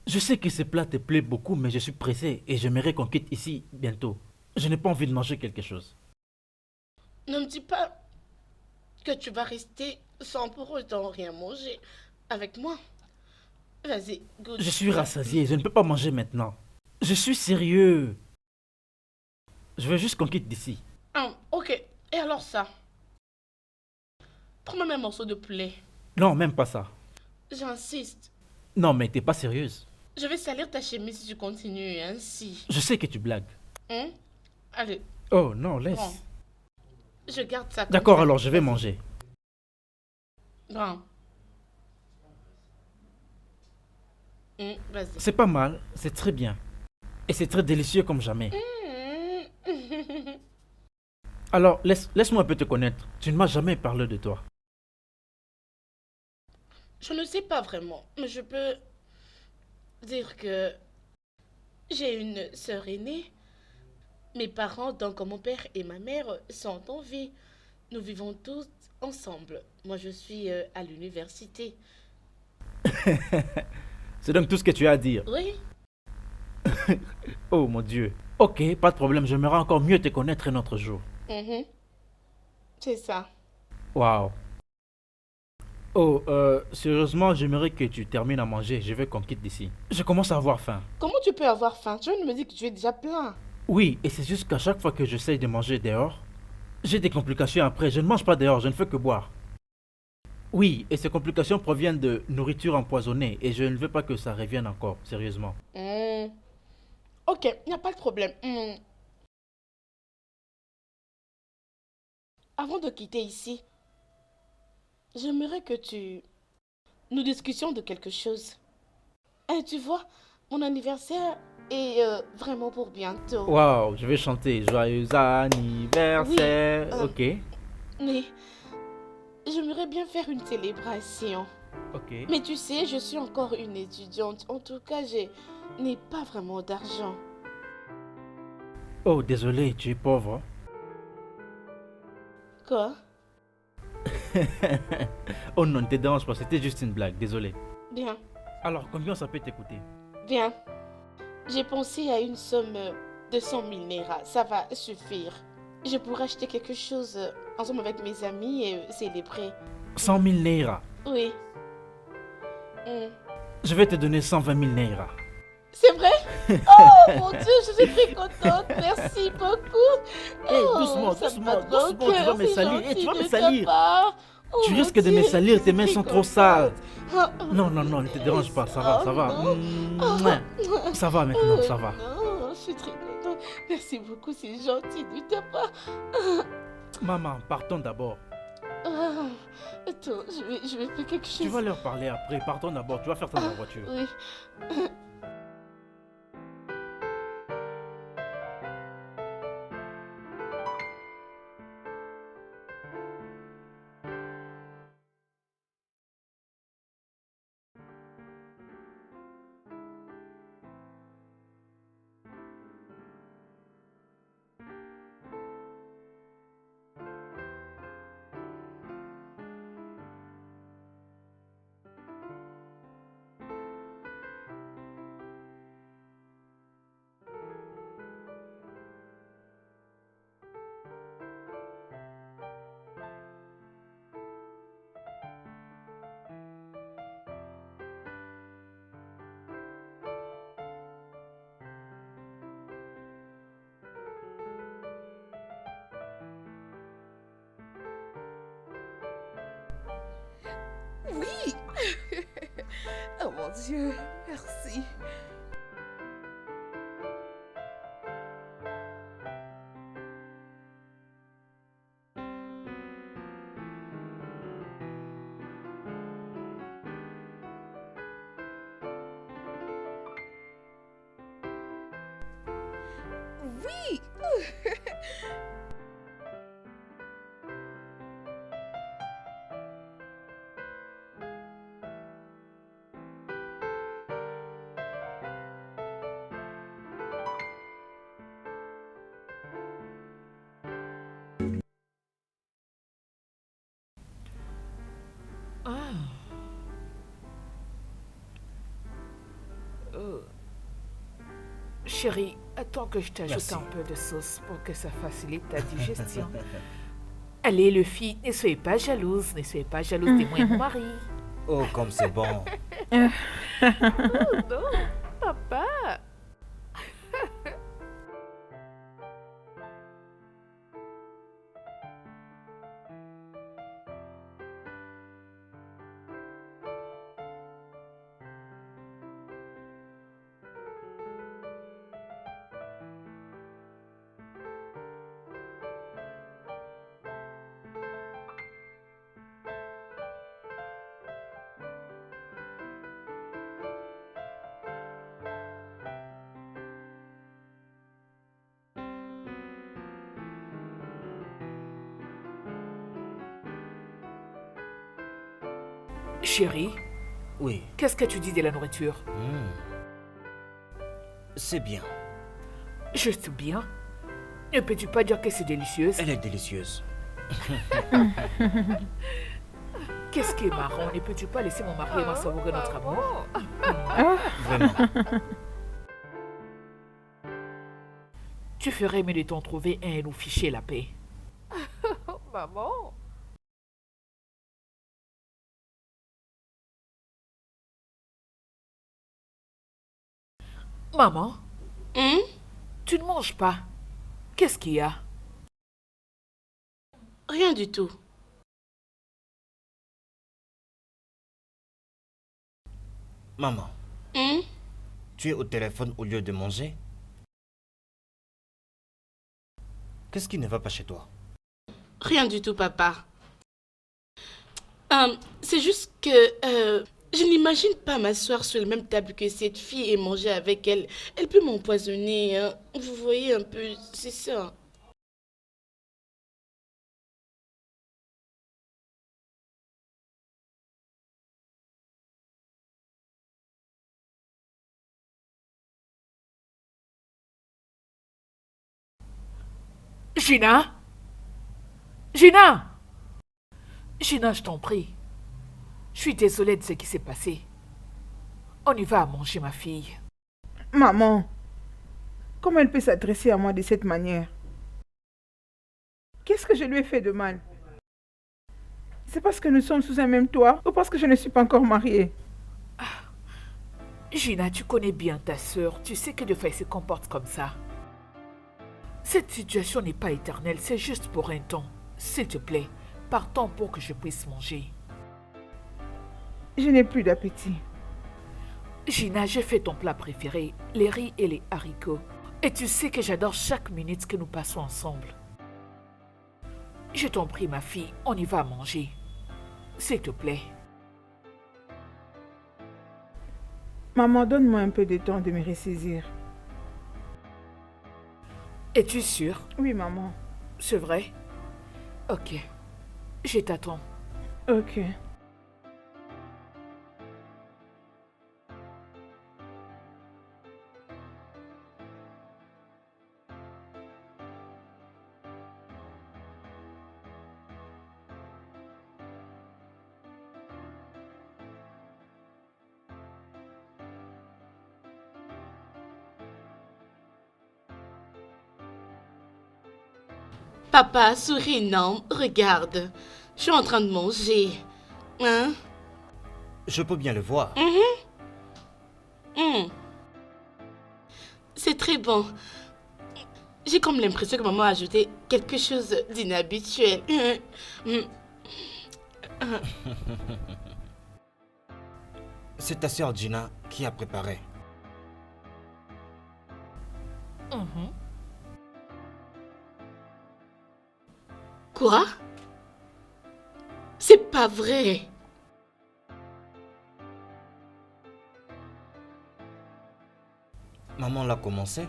Je sais que ce plat te plaît beaucoup, mais je suis pressé et j'aimerais qu'on quitte ici bientôt. Je n'ai pas envie de manger quelque chose. Ne me dis pas que tu vas rester sans pour autant rien manger avec moi. Vas-y, goûte. Je suis rassasié, je ne peux pas manger maintenant. Je suis sérieux. Je veux juste qu'on quitte d'ici. Ok, Et alors ça? Prends-moi un morceau de poulet. Non, même pas ça. J'insiste. Non, mais t'es pas sérieuse. Je vais salir ta chemise si tu continues ainsi. Je sais que tu blagues. Hein? Allez, Oh non, laisse. prends. Je garde ça comme D'accord, ça. alors je vais manger. Prends. Vas-y. C'est pas mal, c'est très bien. Et c'est très délicieux comme jamais. Alors, laisse-moi un peu te connaître. Tu ne m'as jamais parlé de toi. Je ne sais pas vraiment, mais je peux dire que j'ai une sœur aînée. Mes parents, donc mon père et ma mère, sont en vie. Nous vivons tous ensemble. Moi, je suis à l'université. C'est donc tout ce que tu as à dire. Oui, Oh mon Dieu. Ok, pas de problème, j'aimerais encore mieux te connaître un autre jour. mhm, c'est ça. Waouh. Oh, sérieusement, j'aimerais que tu termines à manger. Je veux qu'on quitte d'ici. Je commence à avoir faim. Comment tu peux avoir faim? Tu viens de me dire que tu es déjà plein. Oui, et c'est juste qu'à chaque fois que j'essaye de manger dehors, j'ai des complications après. Je ne mange pas dehors, je ne fais que boire. Oui, et ces complications proviennent de nourriture empoisonnée et je ne veux pas que ça revienne encore, sérieusement. Ok, il n'y a pas de problème. Avant de quitter ici, j'aimerais que nous discutions de quelque chose. Et tu vois, mon anniversaire est vraiment pour bientôt. Waouh, je vais chanter joyeux anniversaire. Oui, Ok, Mais j'aimerais bien faire une célébration. ok. Mais tu sais, je suis encore une étudiante. En tout cas, je n'ai pas vraiment d'argent. Oh, désolé, tu es pauvre. Quoi? Oh non, ne te dérange pas, c'était juste une blague, désolé. Bien, Alors, combien ça peut t'écouter? bien. J'ai pensé à une somme de 100 000 Naira. Ça va suffire. Je pourrais acheter quelque chose ensemble avec mes amis et célébrer. 100 000 Naira. Oui. Je vais te donner 120 000 Naira. C'est vrai? Oh mon Dieu, je suis très contente. Merci beaucoup. Hey, Oh, doucement, ça me doucement, bat dans le doucement, tu vas cœur, me c'est salir. gentil Hey, tu vas me de ta salir. part. Oh, Tu mon risques de me Dieu, salir, je tes suis mains très sont trop sales. contente. Non, non, non, ne te dérange pas, ça va, ça va. Oh, Mouah. Ça va maintenant, ça va. Non, je suis très contente. Merci beaucoup, c'est gentil de ta part. Maman, partons d'abord. Ah, attends, je vais faire quelque chose. Tu vas leur parler après. Partons d'abord, tu vas faire ça dans la voiture. Oui. Oui. Oh mon Dieu, merci. Oui. Ah. Chérie, attends que je t'ajoute Merci. un peu de sauce pour que ça facilite ta digestion. Allez, le fille, ne soyez pas jalouse, ne soyez pas jalouse de moi et mon mari. Oh, comme c'est bon. Oh non, papa. Chérie, Oui, qu'est-ce que tu dis de la nourriture? c'est bien. Juste bien. Ne peux-tu pas dire que c'est délicieuse? Elle est délicieuse. Qu'est-ce qui est marrant? Ne peux-tu pas laisser mon mari et moi savourer notre amour? Vraiment. Tu ferais mieux de t'en trouver un et nous ficher la paix. Maman. Maman, Hum? tu ne manges pas. Qu'est-ce qu'il y a? Rien du tout. Maman, Hum? tu es au téléphone au lieu de manger? Qu'est-ce qui ne va pas chez toi? Rien du tout, papa. C'est juste que je n'imagine pas m'asseoir sur la même table que cette fille et manger avec elle. Elle peut m'empoisonner, hein. Vous voyez un peu, c'est ça. Gina? Gina? Gina, je t'en prie. Je suis désolée de ce qui s'est passé. On y va à manger, ma fille. Maman, comment elle peut s'adresser à moi de cette manière? Qu'est-ce que je lui ai fait de mal? C'est parce que nous sommes sous un même toit ou parce que je ne suis pas encore mariée? Gina, tu connais bien ta sœur. Tu sais que des fois elle se comporte comme ça. Cette situation n'est pas éternelle, c'est juste pour un temps. S'il te plaît, partons pour que je puisse manger. Je n'ai plus d'appétit. Gina, j'ai fait ton plat préféré, les riz et les haricots. Et tu sais que j'adore chaque minute que nous passons ensemble. Je t'en prie, ma fille, on y va manger. S'il te plaît. Maman, donne-moi un peu de temps de me ressaisir. Es-tu sûre? Oui, maman. C'est vrai? Ok. Je t'attends. Ok. Papa, souris, non, regarde. Je suis en train de manger. Hein? Je peux bien le voir. C'est très bon. J'ai comme l'impression que maman a ajouté quelque chose d'inhabituel. C'est ta sœur Gina qui a préparé. Quoi? C'est pas vrai. Maman l'a commencé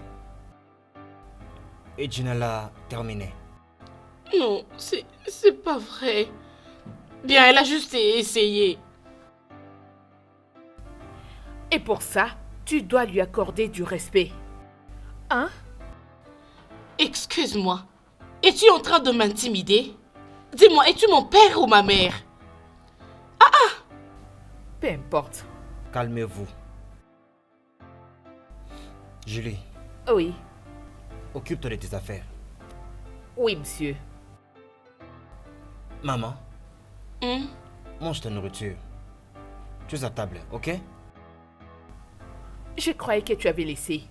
et Gina l'a terminé. Non, c'est pas vrai. Bien, elle a juste essayé. Et pour ça, tu dois lui accorder du respect. Hein? Excuse-moi. Es-tu en train de m'intimider? Dis-moi, es-tu mon père ou ma mère? Peu importe. Calmez-vous. Julie, Oui, occupe-toi de tes affaires. oui, monsieur. Maman, Hein? mange ta nourriture. Tu es à table, ok? Je croyais que tu avais laissé.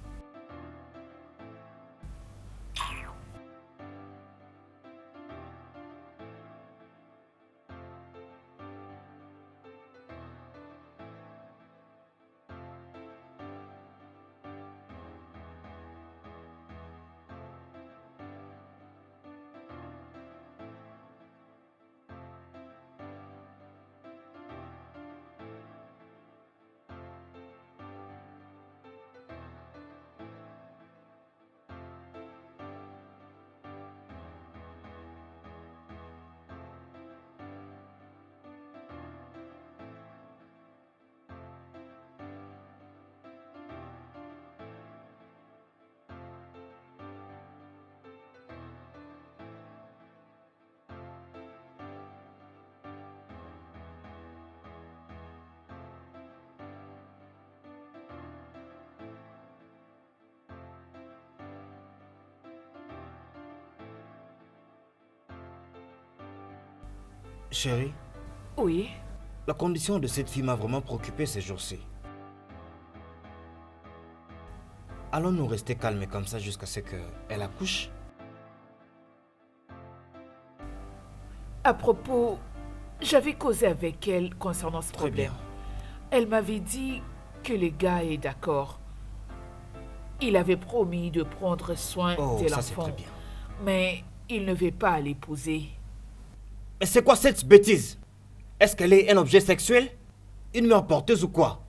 Chérie, Oui. la condition de cette fille m'a vraiment préoccupé ces jours-ci. Allons-nous rester calmes comme ça jusqu'à ce qu'elle accouche? À propos, j'avais causé avec elle concernant ce Très problème. bien. Elle m'avait dit que le gars est d'accord. Il avait promis de prendre soin Oh, de ça c'est l'enfant, très bien. mais il ne veut pas l'épouser. Mais c'est quoi cette bêtise? Est-ce qu'elle est un objet sexuel? Une mère porteuse ou quoi?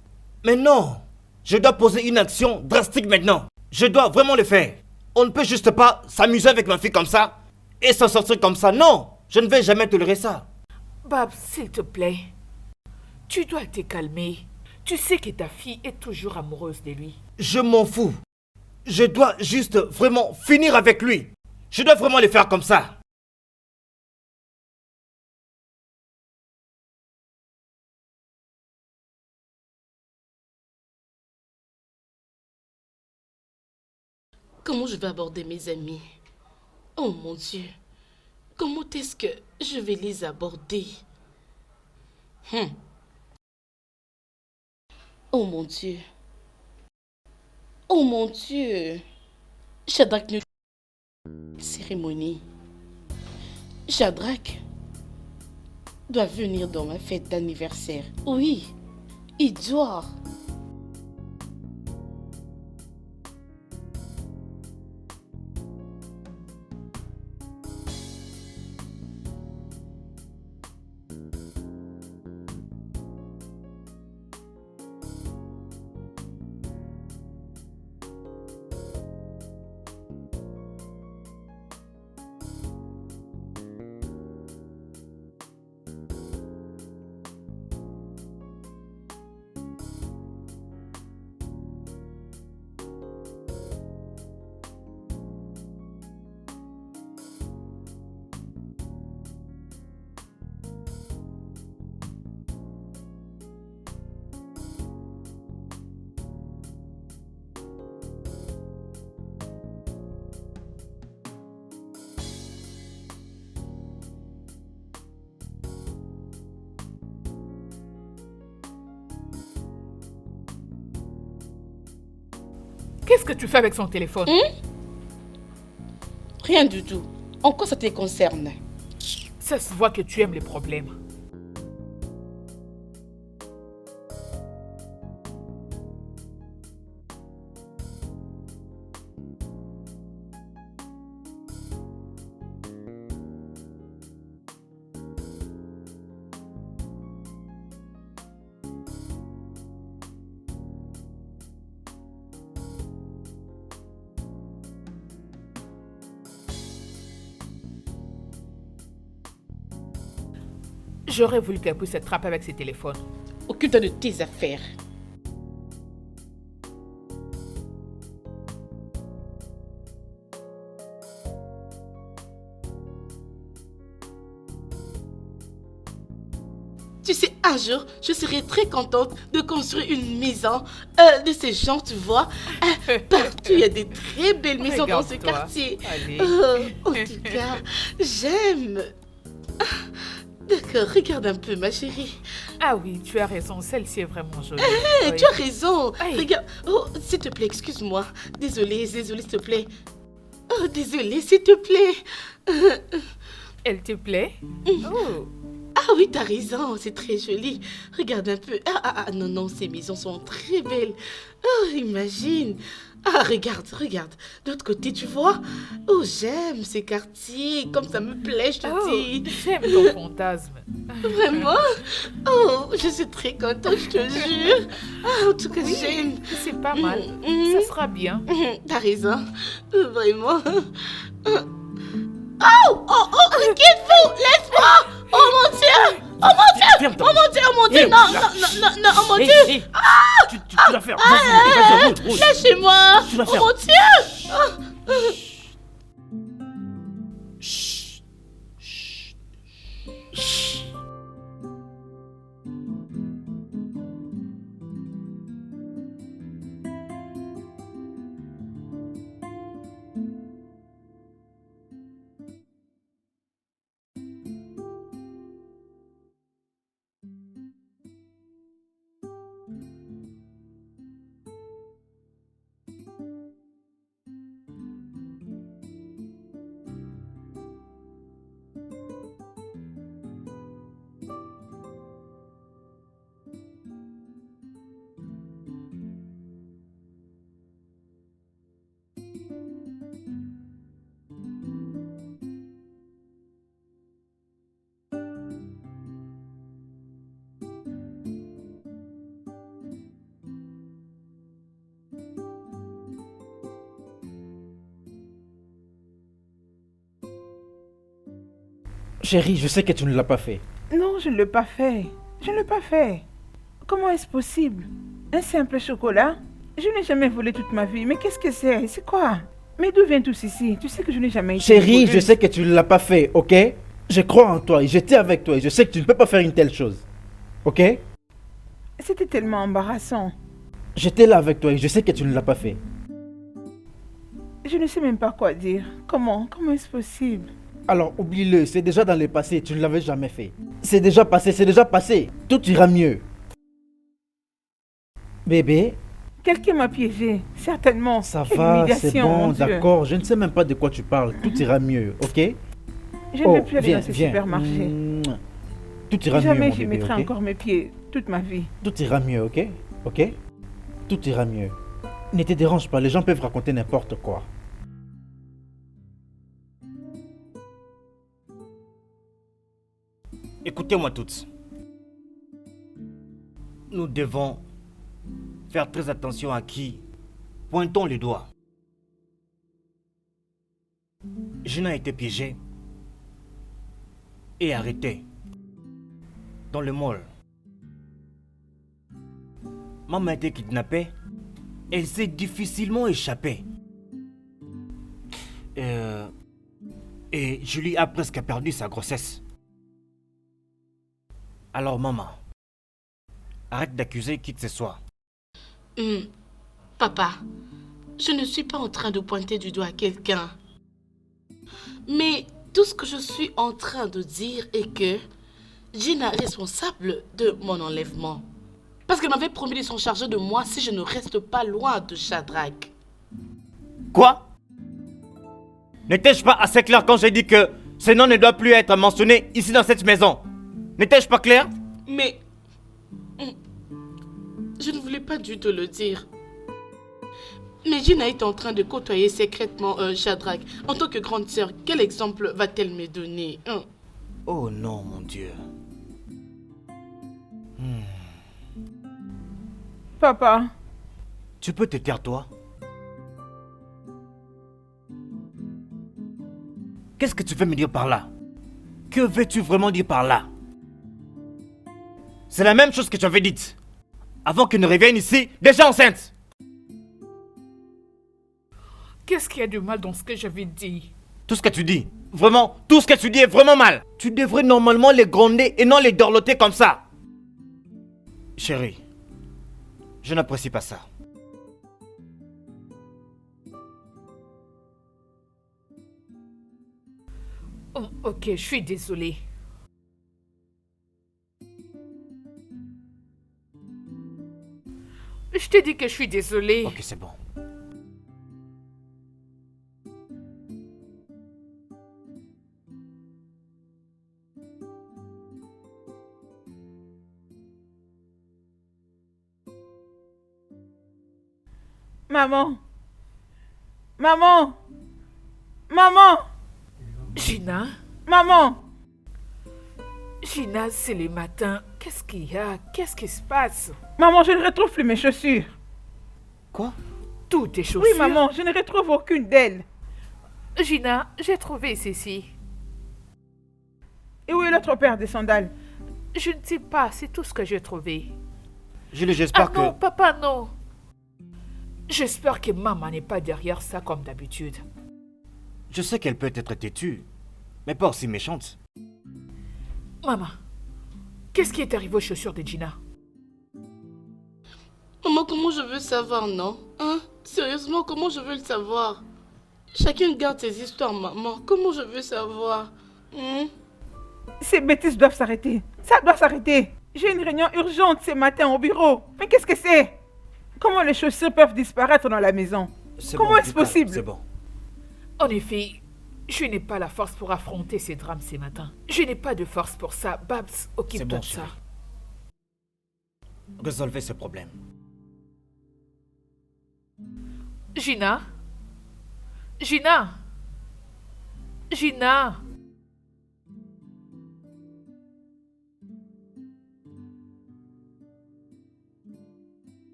Mais non! Je dois poser une action drastique maintenant. Je dois vraiment le faire. On ne peut juste pas s'amuser avec ma fille comme ça et s'en sortir comme ça. Non! Je ne vais jamais tolérer ça. Babs, s'il te plaît, tu dois te calmer. Tu sais que ta fille est toujours amoureuse de lui. Je m'en fous. Je dois juste vraiment finir avec lui. Je dois vraiment le faire comme ça. Comment je vais aborder mes amis? Oh mon Dieu. Comment est-ce que je vais les aborder? Oh mon Dieu. Oh mon Dieu. Shadrach ne... Cérémonie. Shadrach doit venir dans ma fête d'anniversaire. Oui, il doit. Qu'est-ce que tu fais avec son téléphone? Rien du tout. En quoi ça te concerne? Ça se voit que tu aimes les problèmes. J'aurais voulu qu'elle puisse s'attraper avec ses téléphones. Occupe-toi de tes affaires. Tu sais, un jour, je serai très contente de construire une maison de ces gens, tu vois. Partout, il y a des très belles maisons dans ce Regarde-toi. quartier. Allez. En tout cas, j'aime. D'accord, regarde un peu, ma chérie. Ah oui, tu as raison, celle-ci est vraiment jolie. Eh, Oui. tu as raison. Aïe. Regarde. Oh, s'il te plaît, excuse-moi. Désolée, s'il te plaît. Oh, désolée, s'il te plaît. Elle te plaît? Oh. Ah oui, t'as raison, c'est très joli. Regarde un peu. Non, non, ces maisons sont très belles. Oh, imagine. Ah, regarde, regarde. De l'autre côté, tu vois. Oh, j'aime ces quartiers. Comme ça me plaît, je te Oh, dis. j'aime ton fantasme. Vraiment. Oh, je suis très contente, je te jure. Ah, en tout cas, Oui, j'aime. c'est pas mal. Mhm. Ça sera bien. T'as raison. Vraiment. Oh, quitte-vous. Laisse-moi. Oh mon Dieu. Oh mon Dieu. Ferme ta Oh mon Dieu, oh mon Dieu. Hey, Non, là. non, non, oh mon Hey, Dieu. hey, tu dois faire. Vas-y, vas-y, roule. Lâchez-moi. Tu vas Oh faire. mon Dieu. Chut. Chérie, je sais que tu ne l'as pas fait. Non, je ne l'ai pas fait. Je ne l'ai pas fait. Comment est-ce possible? Un simple chocolat? Je n'ai jamais volé toute ma vie. Mais qu'est-ce que c'est? C'est quoi? Mais d'où vient tout ceci? Tu sais que je n'ai jamais été Chérie, voleuse. je sais que tu ne l'as pas fait, ok? Je crois en toi et j'étais avec toi et je sais que tu ne peux pas faire une telle chose. Ok? C'était tellement embarrassant. J'étais là avec toi et je sais que tu ne l'as pas fait. Je ne sais même pas quoi dire. Comment est-ce possible? Alors oublie-le, c'est déjà dans le passé, tu ne l'avais jamais fait. C'est déjà passé, c'est déjà passé. Tout ira mieux. Bébé, Quelqu'un m'a piégé. Certainement. ça Quelle va, c'est humiliation, bon, mon Dieu. d'accord. Je ne sais même pas de quoi tu parles. Tout ira mieux, ok? Je ne vais plus aller dans ce supermarché. Mouah. Tout ira mieux, Jamais mon j'y bébé, mettrai ok? encore mes pieds toute ma vie. Tout ira mieux, ok? Ok? Tout ira mieux. Ne te dérange pas, les gens peuvent raconter n'importe quoi. Écoutez-moi toutes. Nous devons faire très attention à qui pointons les doigts. Gina a été piégée et arrêtée dans le mall. Maman a été kidnappée. Elle s'est difficilement échappée. Et Julie a presque perdu sa grossesse. Alors maman, arrête d'accuser qui que ce soit. Papa, je ne suis pas en train de pointer du doigt quelqu'un. Mais tout ce que je suis en train de dire est que Gina est responsable de mon enlèvement. Parce qu'elle m'avait promis de s'en charger de moi si je ne reste pas loin de Shadrach. Quoi? N'étais-je pas assez clair quand j'ai dit que ce nom ne doit plus être mentionné ici dans cette maison? N'étais-je pas clair? Mais je ne voulais pas du tout le dire. Mais Gina est en train de côtoyer secrètement Shadrach. En tant que grande sœur, quel exemple va-t-elle me donner, hein? Oh non, mon Dieu. Papa, Tu peux te taire, toi? Qu'est-ce que tu veux me dire par là? Que veux-tu vraiment dire par là? C'est la même chose que tu avais dite. Avant qu'elle ne revienne ici, déjà enceinte. Qu'est-ce qu'il y a de mal dans ce que j'avais dit? Tout ce que tu dis, vraiment, tout ce que tu dis est vraiment mal. Tu devrais normalement les gronder et non les dorloter comme ça. Chérie, je n'apprécie pas ça. Oh, ok, je suis désolée. Je t'ai dit que je suis désolée. Ok, c'est bon. maman. Maman. Maman. Gina? Maman. Gina, c'est le matin. Qu'est-ce qu'il y a? Qu'est-ce qui se passe? Maman, je ne retrouve plus mes chaussures. Quoi? Toutes tes chaussures? Oui, maman, je ne retrouve aucune d'elles. Gina, j'ai trouvé ceci. Et où est l'autre paire de sandales? Je ne sais pas, c'est tout ce que j'ai trouvé. Julie, j'espère Ah non, que... papa, non. J'espère que maman n'est pas derrière ça comme d'habitude. Je sais qu'elle peut être têtue, mais pas aussi méchante. Maman, qu'est-ce qui est arrivé aux chaussures de Gina? Maman, comment je veux savoir, non? Hein? Sérieusement, comment je veux le savoir? Chacun garde ses histoires, maman. Comment je veux savoir? Ces bêtises doivent s'arrêter. Ça doit s'arrêter. J'ai une réunion urgente ce matin au bureau. Mais qu'est-ce que c'est? Comment les chaussures peuvent disparaître dans la maison? C'est Comment bon, est-ce du calme, possible? C'est bon. En effet, je n'ai pas la force pour affronter ces drames ce matin. Je n'ai pas de force pour ça. Babs, C'est occupe-toi bon, de ça. chérie. Résolvez ce problème. Gina? Gina? Gina?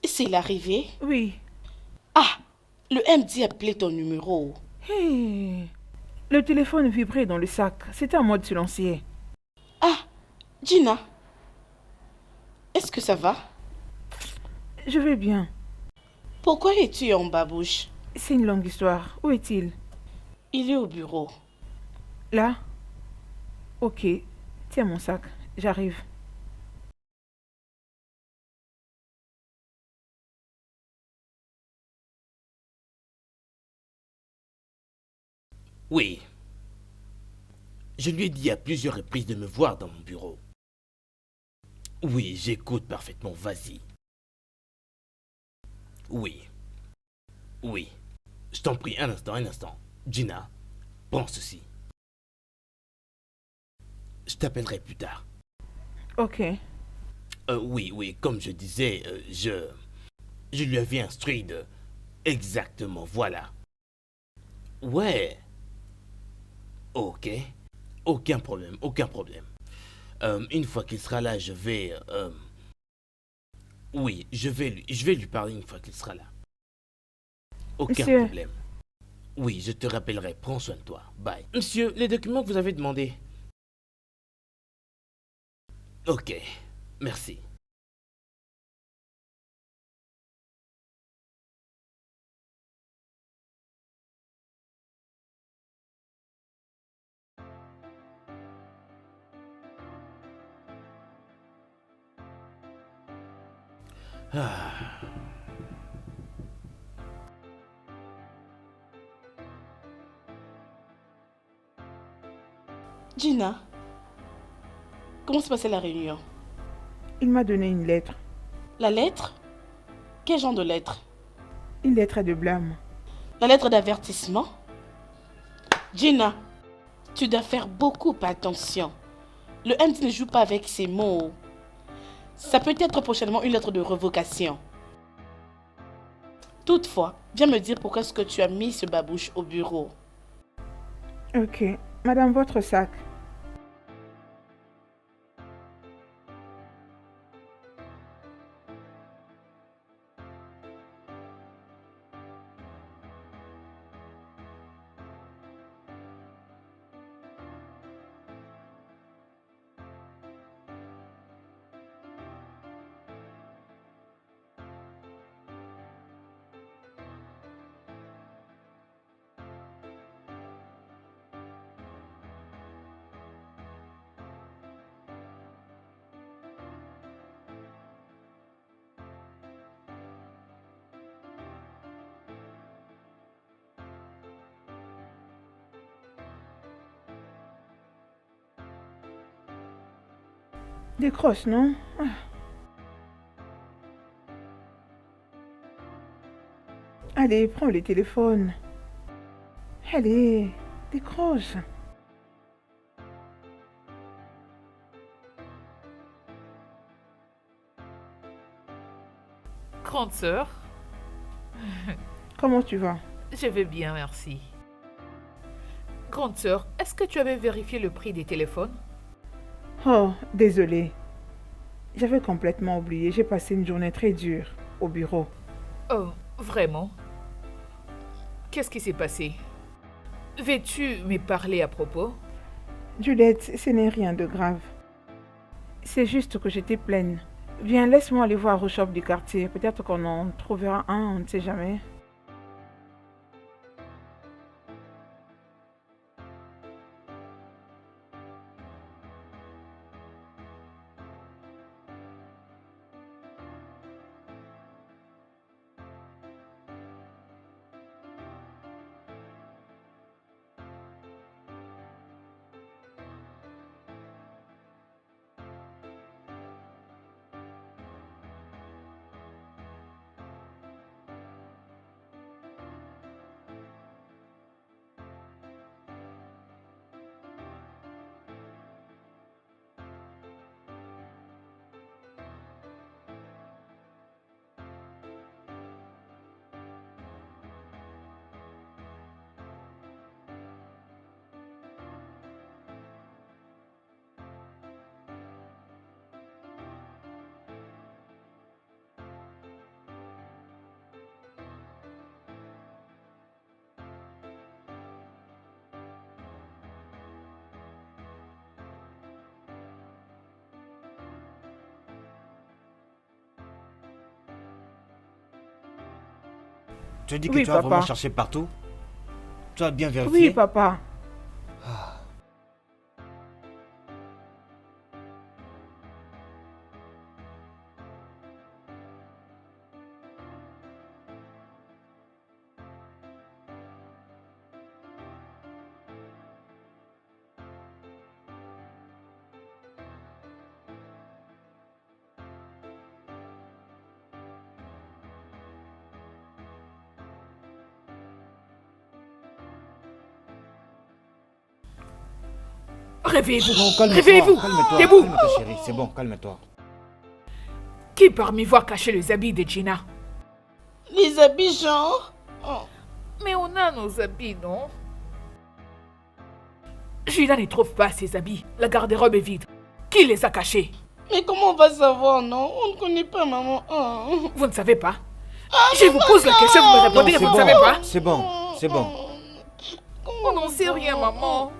C'est l'arrivée? Oui. Ah, Le MD a appelé ton numéro. Hé, le téléphone vibrait dans le sac. C'était en mode silencieux. Ah, Gina, est-ce que ça va? Je vais bien. Pourquoi es-tu en babouche? C'est une longue histoire. Où est-il? Il est au bureau. Là? Ok. Tiens mon sac. J'arrive. Oui. Je lui ai dit à plusieurs reprises de me voir dans mon bureau. Oui, j'écoute parfaitement, vas-y. Oui. Oui. Je t'en prie, un instant, un instant. Gina, prends ceci. Je t'appellerai plus tard. Ok. Oui, oui, comme je disais, je lui avais instruit de... Exactement, voilà. Ouais. Ok. Aucun problème, aucun problème. Une fois qu'il sera là, je vais... oui, je vais lui parler une fois qu'il sera là. Aucun Monsieur. problème. Oui, je te rappellerai. Prends soin de toi. Bye. Monsieur, les documents que vous avez demandés. Ok. Merci. Ah. Gina, comment s'est passée la réunion? Il m'a donné une lettre. La lettre? Quel genre de lettre? Une lettre de blâme. La lettre d'avertissement? Gina, tu dois faire beaucoup attention. Le MD ne joue pas avec ses mots. Ça peut être prochainement une lettre de révocation. Toutefois, viens me dire pourquoi est-ce que tu as mis ce babouche au bureau. Ok. Madame, votre sac. Décroche, non? Ah. Allez, prends le téléphone. Allez, décroche. Grande sœur, Comment tu vas? je vais bien, merci. Grande sœur, est-ce que tu avais vérifié le prix des téléphones? Oh, désolée. J'avais complètement oublié. J'ai passé une journée très dure au bureau. Oh, vraiment? Qu'est-ce qui s'est passé? Veux-tu me parler à propos? Juliette, ce n'est rien de grave. C'est juste que j'étais pleine. Viens, laisse-moi aller voir au shop du quartier. Peut-être qu'on en trouvera un, on ne sait jamais. Tu dis que Oui, tu as vraiment papa. cherché partout? Tu as bien Oui, vérifié? papa. Réveillez-vous. Non, calme-toi, Réveillez-vous. calme-toi, Debout. calme-toi, chérie. C'est bon, calme-toi. Qui parmi vous a caché les habits de Gina? Les habits, genre. Oh. Mais on a nos habits, non? Gina ne trouve pas ses habits. La garde-robe est vide. Qui les a cachés? Mais comment on va savoir, non? On ne connaît pas, maman. Oh. Vous ne savez pas? Je vous pose la question, vous me répondez et vous ne savez pas? C'est bon, c'est bon. On n'en sait rien, maman.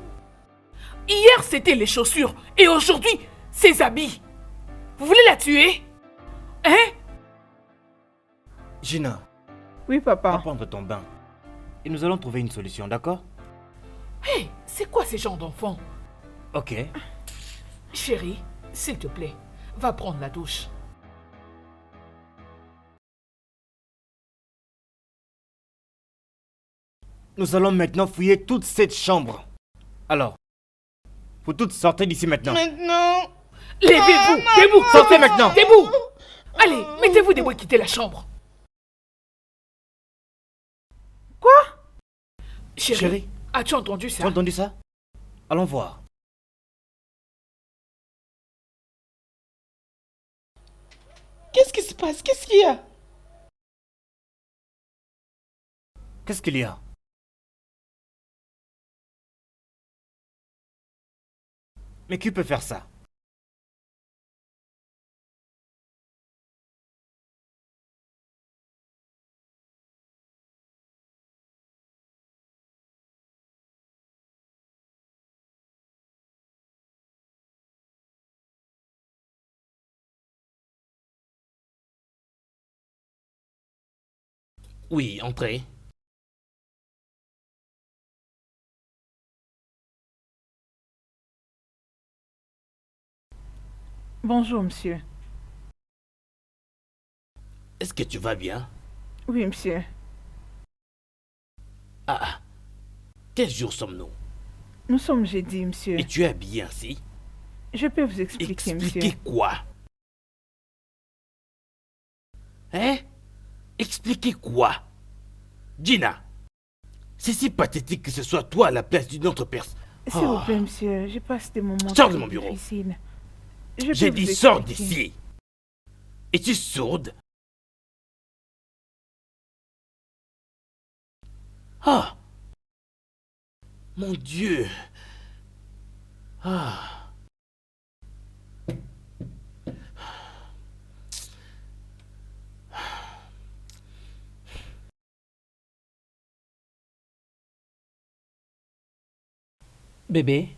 Hier, c'était les chaussures. Et aujourd'hui, ses habits. Vous voulez la tuer? Hein? Gina, Oui, va papa. prendre ton bain. Et nous allons trouver une solution, d'accord? Hé, c'est quoi ces gens d'enfants? Ok. Chérie, s'il te plaît, va prendre la douche. Nous allons maintenant fouiller toute cette chambre. Alors, vous toutes sortez d'ici maintenant. Maintenant. Levez-vous, debout, Sortez maintenant. debout. Allez, mettez-vous debout et quittez la chambre. Quoi? Chérie, as-tu entendu tu ça? as entendu ça? Allons voir. Qu'est-ce qui se passe? Qu'est-ce qu'il y a? Qu'est-ce qu'il y a? Mais qui peut faire ça? Oui, entrez. Bonjour, monsieur. Est-ce que tu vas bien? Oui, monsieur. Ah, quel jour sommes-nous? Nous sommes jeudi, monsieur. Et tu es habillé ainsi? Je peux vous expliquer, Expliquer monsieur. quoi? Hein? Expliquer quoi? Gina, c'est si pathétique que ce soit toi à la place d'une autre personne. S'il vous plaît, monsieur, je passe des moments Sors de très mon bureau. difficiles. Je J'ai peux dit vous sors expliquer. d'ici. Es-tu sourde? Ah! Mon Dieu! Ah! Bébé,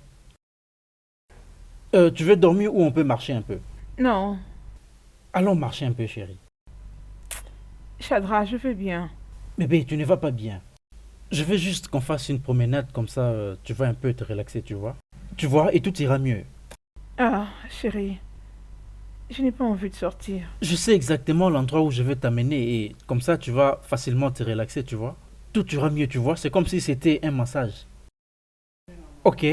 tu veux dormir ou on peut marcher un peu? Non, Allons marcher un peu, chérie. Chadra, je veux bien. Bébé, tu ne vas pas bien. Je veux juste qu'on fasse une promenade comme ça, tu vas un peu te relaxer, tu vois. Tu vois, et tout ira mieux. Ah, chérie, je n'ai pas envie de sortir. Je sais exactement l'endroit où je veux t'amener et comme ça, tu vas facilement te relaxer, tu vois. Tout ira mieux, tu vois. C'est comme si c'était un massage. Ok.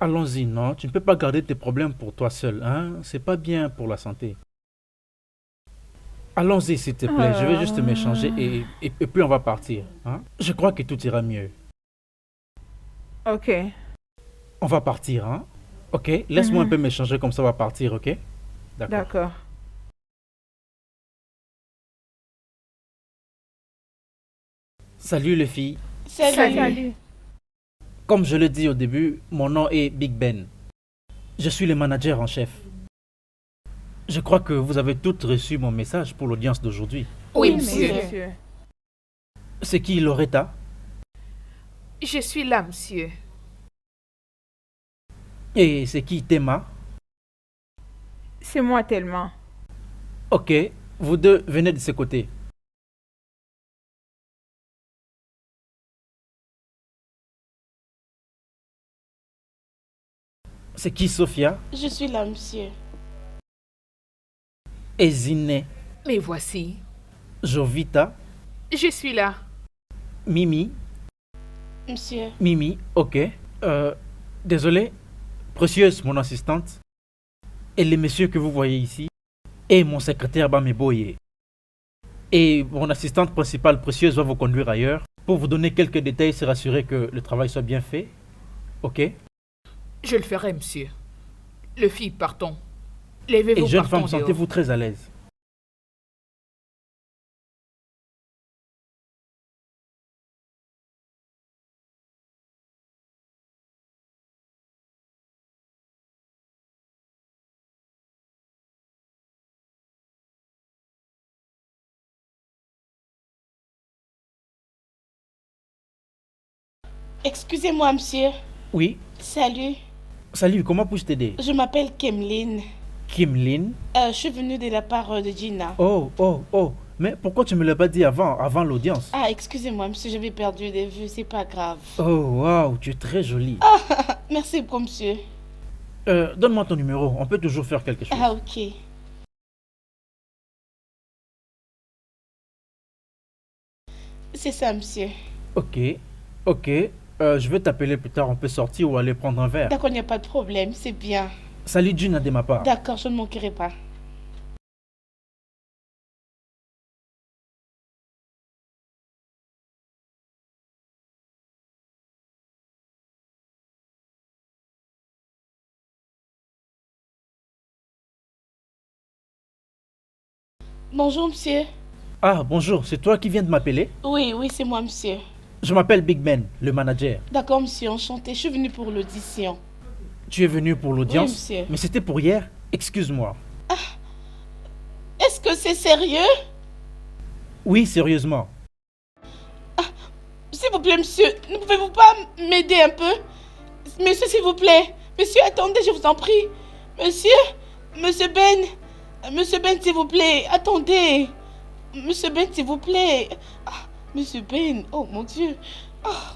Allons-y, non, tu ne peux pas garder tes problèmes pour toi seul, hein. C'est pas bien pour la santé. Allons-y, s'il te plaît. Je vais juste m'échanger et puis on va partir. Hein? Je crois que tout ira mieux. Ok, On va partir, hein? Ok? Laisse-moi un peu m'échanger comme ça, on va partir, ok? D'accord. d'accord. Salut les filles. Salut. Comme je l'ai dit au début, mon nom est Big Ben. Je suis le manager en chef. Je crois que vous avez toutes reçu mon message pour l'audience d'aujourd'hui. Oui, mais monsieur. C'est qui Loretta? Je suis là, monsieur. Et c'est qui Théma? C'est moi tellement. Ok, vous deux venez de ce côté. C'est qui, Sophia? Je suis là, monsieur. Ezine, Mais voici, Jovita, je suis là. Mimi, Monsieur. Mimi, ok. Désolé, Précieuse, mon assistante, et les messieurs que vous voyez ici, et mon secrétaire Bameboye. Et mon assistante principale Précieuse va vous conduire ailleurs pour vous donner quelques détails et se rassurer que le travail soit bien fait. Ok? Je le ferai, monsieur. Le fille, partons. Et Levez-vous, jeune partons femme, dehors. sentez-vous très à l'aise. Excusez-moi, monsieur. Oui? Salut. Salut, comment puis-je t'aider? Je m'appelle Kemlyn. Kim Lin? Je suis venue de la part de Gina. Oh, oh, oh. Mais pourquoi tu me l'as pas dit avant l'audience? Ah, excusez-moi, monsieur, j'avais perdu de vue, c'est pas grave. Oh, waouh, tu es très jolie. Merci beaucoup, monsieur. Donne-moi ton numéro, on peut toujours faire quelque chose. Ah, ok. C'est ça, monsieur. Ok, ok. Je vais t'appeler plus tard, on peut sortir ou aller prendre un verre. D'accord, il n'y a pas de problème, c'est bien. Salut Gina de ma part. D'accord, je ne manquerai pas. Bonjour, monsieur. Ah, bonjour, c'est toi qui viens de m'appeler? Oui, oui, c'est moi, monsieur. Je m'appelle Big Ben, le manager. D'accord, monsieur, enchanté. Je suis venue pour l'audition. Tu es venu pour l'audience? Oui, monsieur. Mais c'était pour hier? Excuse-moi. Est-ce que c'est sérieux? Oui, sérieusement. S'il vous plaît, monsieur, ne pouvez-vous pas m'aider un peu? Monsieur, s'il vous plaît. Monsieur, attendez, je vous en prie. Monsieur, monsieur Ben, s'il vous plaît, attendez. Monsieur Ben, s'il vous plaît. Ah, monsieur Ben, oh mon Dieu. Ah.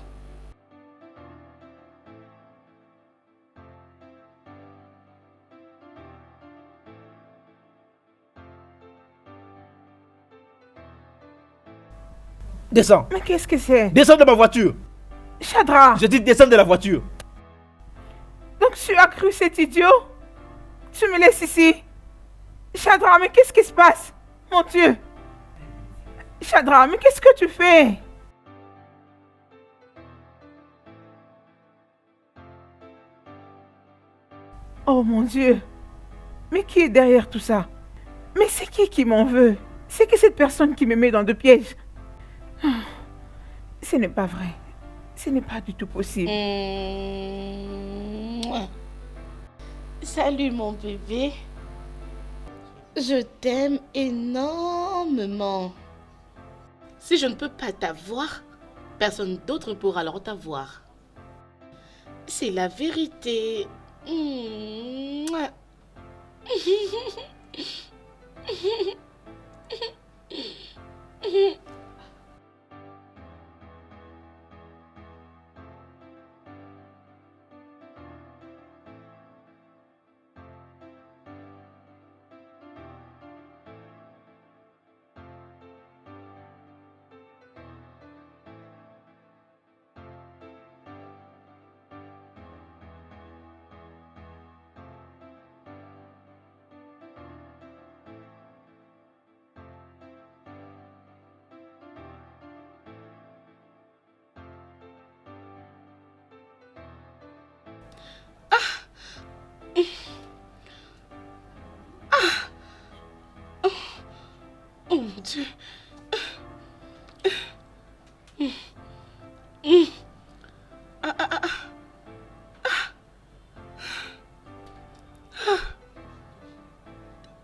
Descends. Mais qu'est-ce que c'est? Descends de ma voiture. Chadra, Je dis descends de la voiture. donc tu as cru cet idiot? Tu me laisses ici? Chadra, mais qu'est-ce qui se passe? Mon Dieu! Chadra, mais qu'est-ce que tu fais? Oh mon Dieu! Mais qui est derrière tout ça? Mais c'est qui m'en veut? C'est qui cette personne qui me met dans deux pièges? Ah, ce n'est pas vrai. Ce n'est pas du tout possible. Mouah. Salut mon bébé. Je t'aime énormément. Si je ne peux pas t'avoir, personne d'autre ne pourra alors t'avoir. C'est la vérité. Mouah. Oh mon Dieu.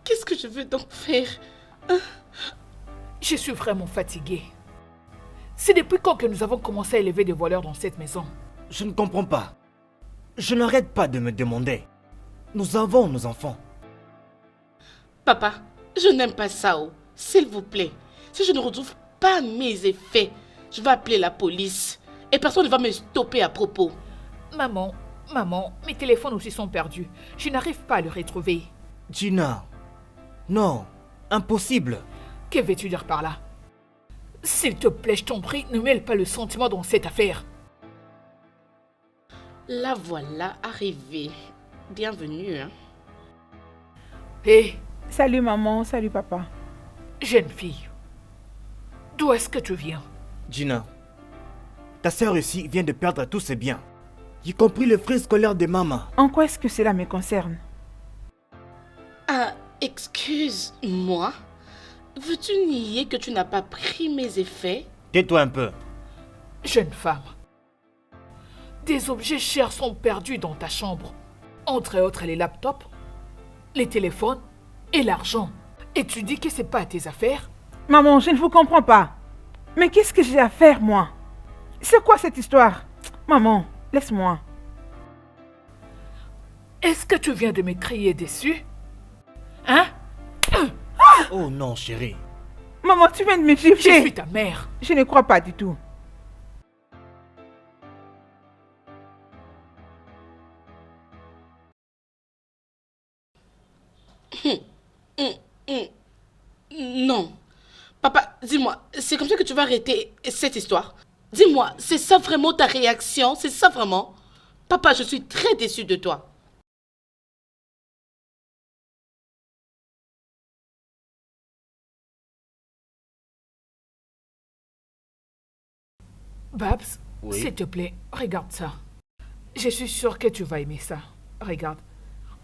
Qu'est-ce que je veux donc faire? Je suis vraiment fatiguée. C'est depuis quand que nous avons commencé à élever des voleurs dans cette maison? Je ne comprends pas. Je n'arrête pas de me demander. Nous avons nos enfants. Papa, je n'aime pas ça. Oh. S'il vous plaît, si je ne retrouve pas mes effets, je vais appeler la police. Et personne ne va me stopper à propos. Maman, Maman, mes téléphones aussi sont perdus. Je n'arrive pas à les retrouver. Gina, non, impossible. Que veux-tu dire par là? S'il te plaît, je t'en prie, ne mêle pas le sentiment dans cette affaire. La voilà arrivée. Bienvenue. Hein. Hé, Salut maman, salut papa. jeune fille, d'où est-ce que tu viens? Gina, ta sœur ici vient de perdre tous ses biens, y compris les frais scolaires de maman. En quoi est-ce que cela me concerne? Ah, excuse-moi. Veux-tu nier que tu n'as pas pris mes effets? Tais-toi un peu. Jeune femme, des objets chers sont perdus dans ta chambre. Entre autres les laptops, les téléphones et l'argent. Et tu dis que c'est pas tes affaires? Maman, je ne vous comprends pas. Mais qu'est-ce que j'ai à faire, moi? C'est quoi cette histoire? Maman, laisse-moi. Est-ce que tu viens de me crier dessus? Hein? Oh non, chérie. Maman, tu viens de me Je suis gifler. ta mère. Je ne crois pas du tout. Non. Papa, dis-moi, c'est comme ça que tu vas arrêter cette histoire? Dis-moi, c'est ça vraiment ta réaction? C'est ça vraiment? Papa, je suis très déçue de toi. Babs, Oui. s'il te plaît, regarde ça. Je suis sûre que tu vas aimer ça. Regarde.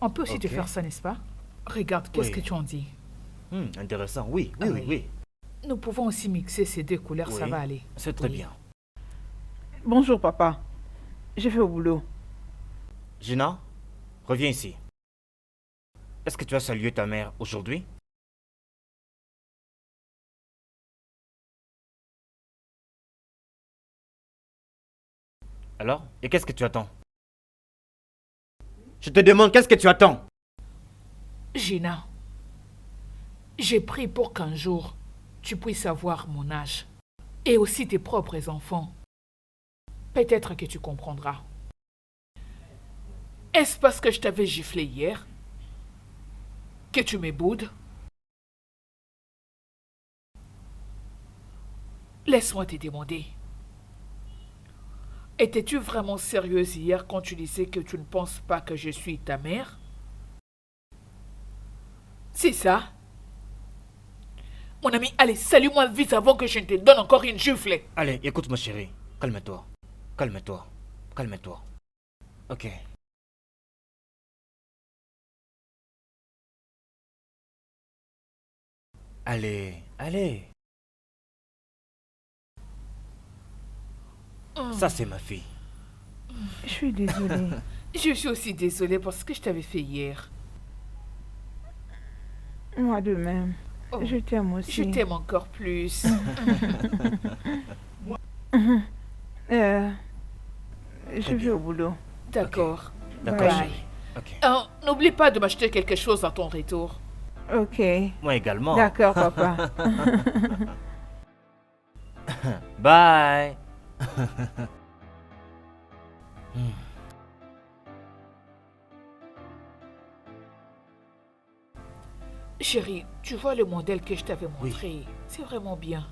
On peut aussi te Ok. faire ça, n'est-ce pas? Regarde, qu'est-ce Oui. que tu en dis? Intéressant, oui, oui, Ah oui, oui. oui. Nous pouvons aussi mixer ces deux couleurs, ça Oui. va aller. C'est très Oui. bien. Bonjour, papa. Je vais au boulot. Gina, reviens ici. Est-ce que tu as salué ta mère aujourd'hui? Alors? Et qu'est-ce que tu attends? Je te demande, qu'est-ce que tu attends? Gina, j'ai pris pour qu'un jour, tu puisses avoir mon âge. Et aussi tes propres enfants. Peut-être que tu comprendras. Est-ce parce que je t'avais giflé hier que tu me boudes? Laisse-moi te demander. Étais-tu vraiment sérieuse hier quand tu disais que tu ne penses pas que je suis ta mère? C'est ça? Mon ami, allez, salue-moi vite avant que je ne te donne encore une gifle. Allez, écoute ma chérie. Calme-toi. Calme-toi. Calme-toi. Ok. Allez, allez. Ça, c'est ma fille. Je suis désolée. Je suis aussi désolée pour ce que je t'avais fait hier. Moi de même. Oh, Je t'aime aussi. je t'aime encore plus. Je vais au boulot. D'accord. D'accord, Bye. chérie. Ok. N'oublie pas de m'acheter quelque chose à ton retour. Ok. Moi également. D'accord, papa. Bye. Chérie, tu vois le modèle que je t'avais Oui. montré? C'est vraiment bien.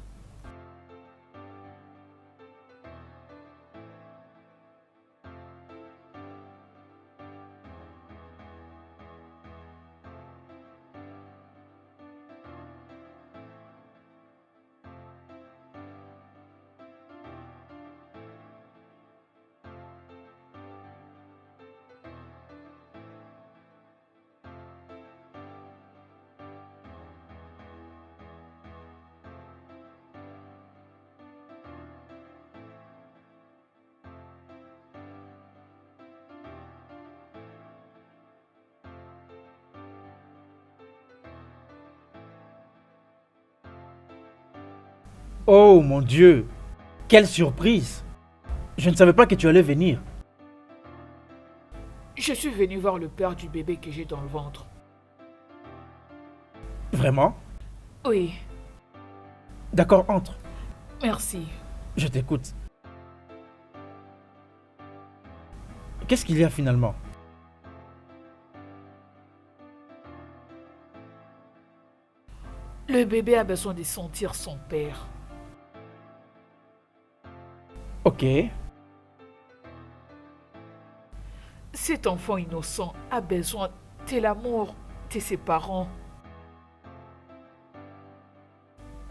Oh mon Dieu! Quelle surprise! Je ne savais pas que tu allais venir. Je suis venue voir le père du bébé que j'ai dans le ventre. Vraiment? Oui, D'accord, entre. merci. Je t'écoute. Qu'est-ce qu'il y a finalement? Le bébé a besoin de sentir son père. Ok. Cet enfant innocent a besoin de l'amour de ses parents.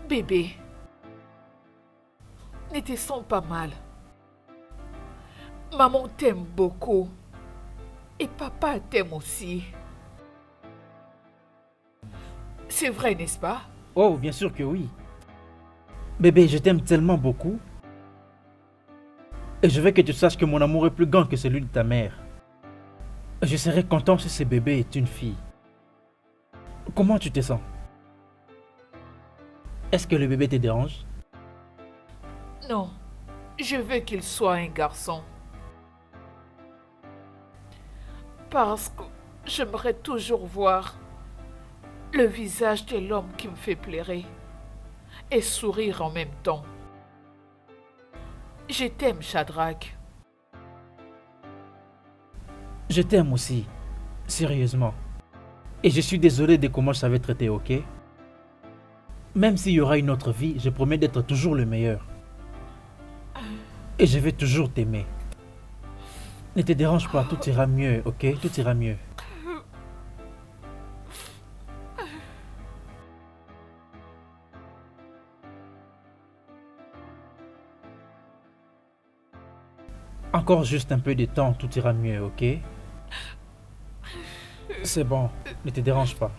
Bébé, ne te sens pas mal. Maman t'aime beaucoup. Et papa t'aime aussi. C'est vrai, n'est-ce pas? Oh, bien sûr que oui. Bébé, je t'aime tellement beaucoup. Et je veux que tu saches que mon amour est plus grand que celui de ta mère. Je serais content si ce bébé est une fille. Comment tu te sens? Est-ce que le bébé te dérange? Non, je veux qu'il soit un garçon. Parce que j'aimerais toujours voir le visage de l'homme qui me fait pleurer et sourire en même temps. Je t'aime, Shadrach. Je t'aime aussi, sérieusement. Et je suis désolé de comment je savais traiter, ok? Même s'il y aura une autre vie, je promets d'être toujours le meilleur. Et je vais toujours t'aimer. Ne te dérange pas, tout ira mieux, ok? Tout ira mieux. Encore juste un peu de temps, tout ira mieux, ok? C'est bon, ne te dérange pas.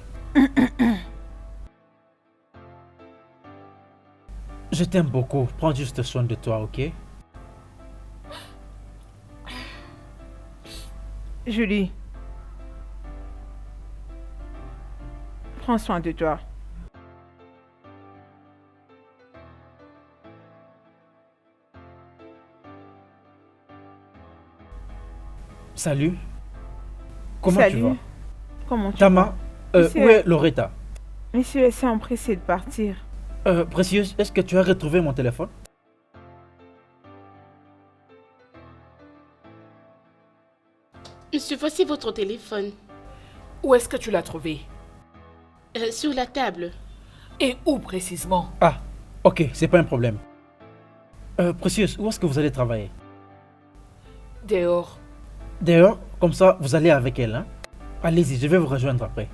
Je t'aime beaucoup, prends juste soin de toi, ok? Julie, prends soin de toi. Salut. Comment Salut. tu vas? Comment tu Tama, vas? où est Loretta? Monsieur est empressé de partir. Précieuse, est-ce que tu as retrouvé mon téléphone? Monsieur, voici votre téléphone. Où est-ce que tu l'as trouvé? Sur la table. Et où précisément? Ah, ok, c'est pas un problème. Précieuse, où est-ce que vous allez travailler? Dehors. Dehors, comme ça, vous allez avec elle, hein? Allez-y, je vais vous rejoindre après.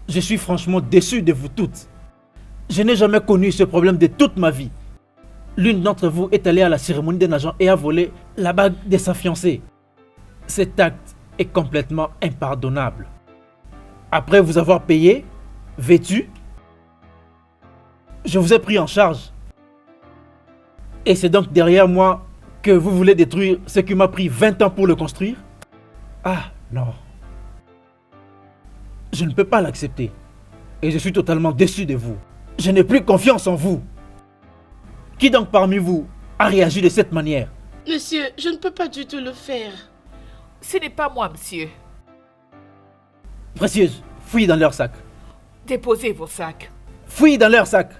Je suis franchement déçu de vous toutes. Je n'ai jamais connu ce problème de toute ma vie. L'une d'entre vous est allée à la cérémonie d'un agent et a volé la bague de sa fiancée. Cet acte est complètement impardonnable. Après vous avoir payé, vêtu, je vous ai pris en charge. Et c'est donc derrière moi que vous voulez détruire ce qui m'a pris 20 ans pour le construire? Ah non. Je ne peux pas l'accepter. Et je suis totalement déçu de vous. Je n'ai plus confiance en vous. Qui donc parmi vous a réagi de cette manière? Monsieur, je ne peux pas du tout le faire. Ce n'est pas moi, monsieur. Précieuse, fouillez dans leur sac. Déposez vos sacs. Fouillez dans leur sac.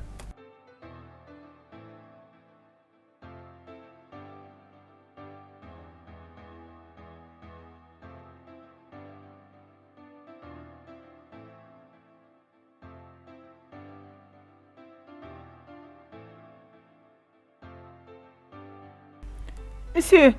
Monsieur.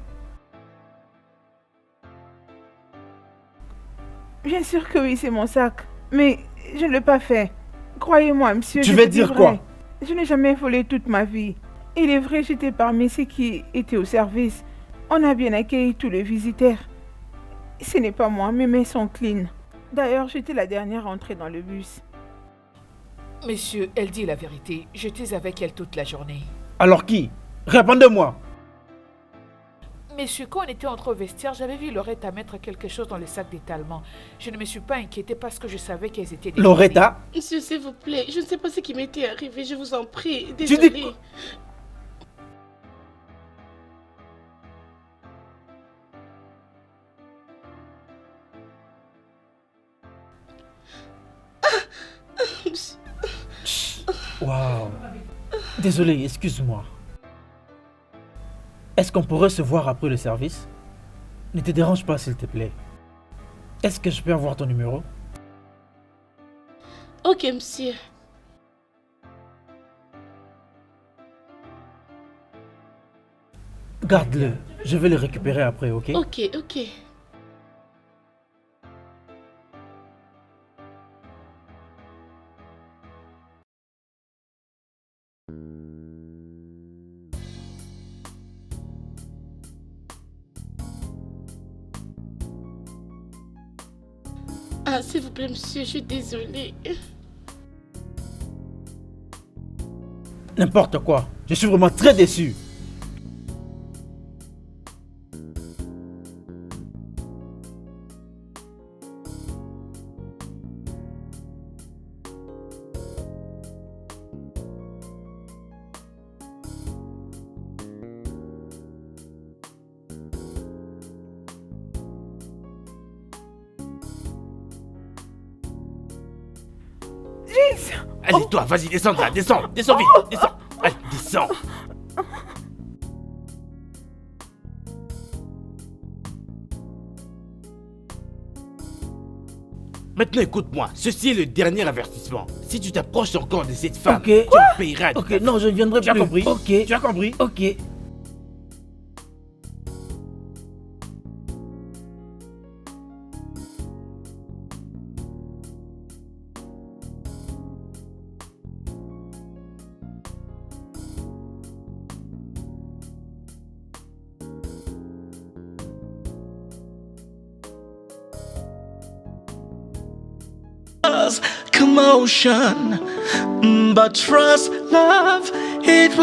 Bien sûr que oui, c'est mon sac. Mais je ne l'ai pas fait. Croyez-moi, monsieur. Tu je veux vous dis dire vrai. quoi? Je n'ai jamais volé toute ma vie. Il est vrai, j'étais parmi ceux qui étaient au service. On a bien accueilli tous les visiteurs. Ce n'est pas moi, mes mains sont clean. D'ailleurs, j'étais la dernière entrée dans le bus. Monsieur, elle dit la vérité. J'étais avec elle toute la journée. Alors qui? Répondez-moi. Monsieur, quand on était entre au vestiaire, j'avais vu Loretta mettre quelque chose dans le sac d'étalement. Je ne me suis pas inquiétée parce que je savais qu'elles étaient déguisées. Loretta? Monsieur, s'il vous plaît, je ne sais pas ce qui m'était arrivé, je vous en prie. dis Désolée. quoi? Waouh. Désolé, excuse-moi. Est-ce qu'on pourrait se voir après le service? Ne te dérange pas, s'il te plaît. Est-ce que je peux avoir ton numéro? Ok, monsieur. Garde-le. Je vais le récupérer après, ok? Ok, ok. Ah, s'il vous plaît, monsieur, je suis désolée. N'importe quoi. Je suis vraiment très déçu. Allez, toi, vas-y, descends là, descends vite, descends. Allez, descends. Maintenant, écoute-moi, ceci est le dernier avertissement. Si tu t'approches encore de cette femme, Ok. tu en payeras. de Ok, ta non, je ne viendrai Tu as plus. compris? Ok. Tu as compris? Ok. Commotion, but trust love, it will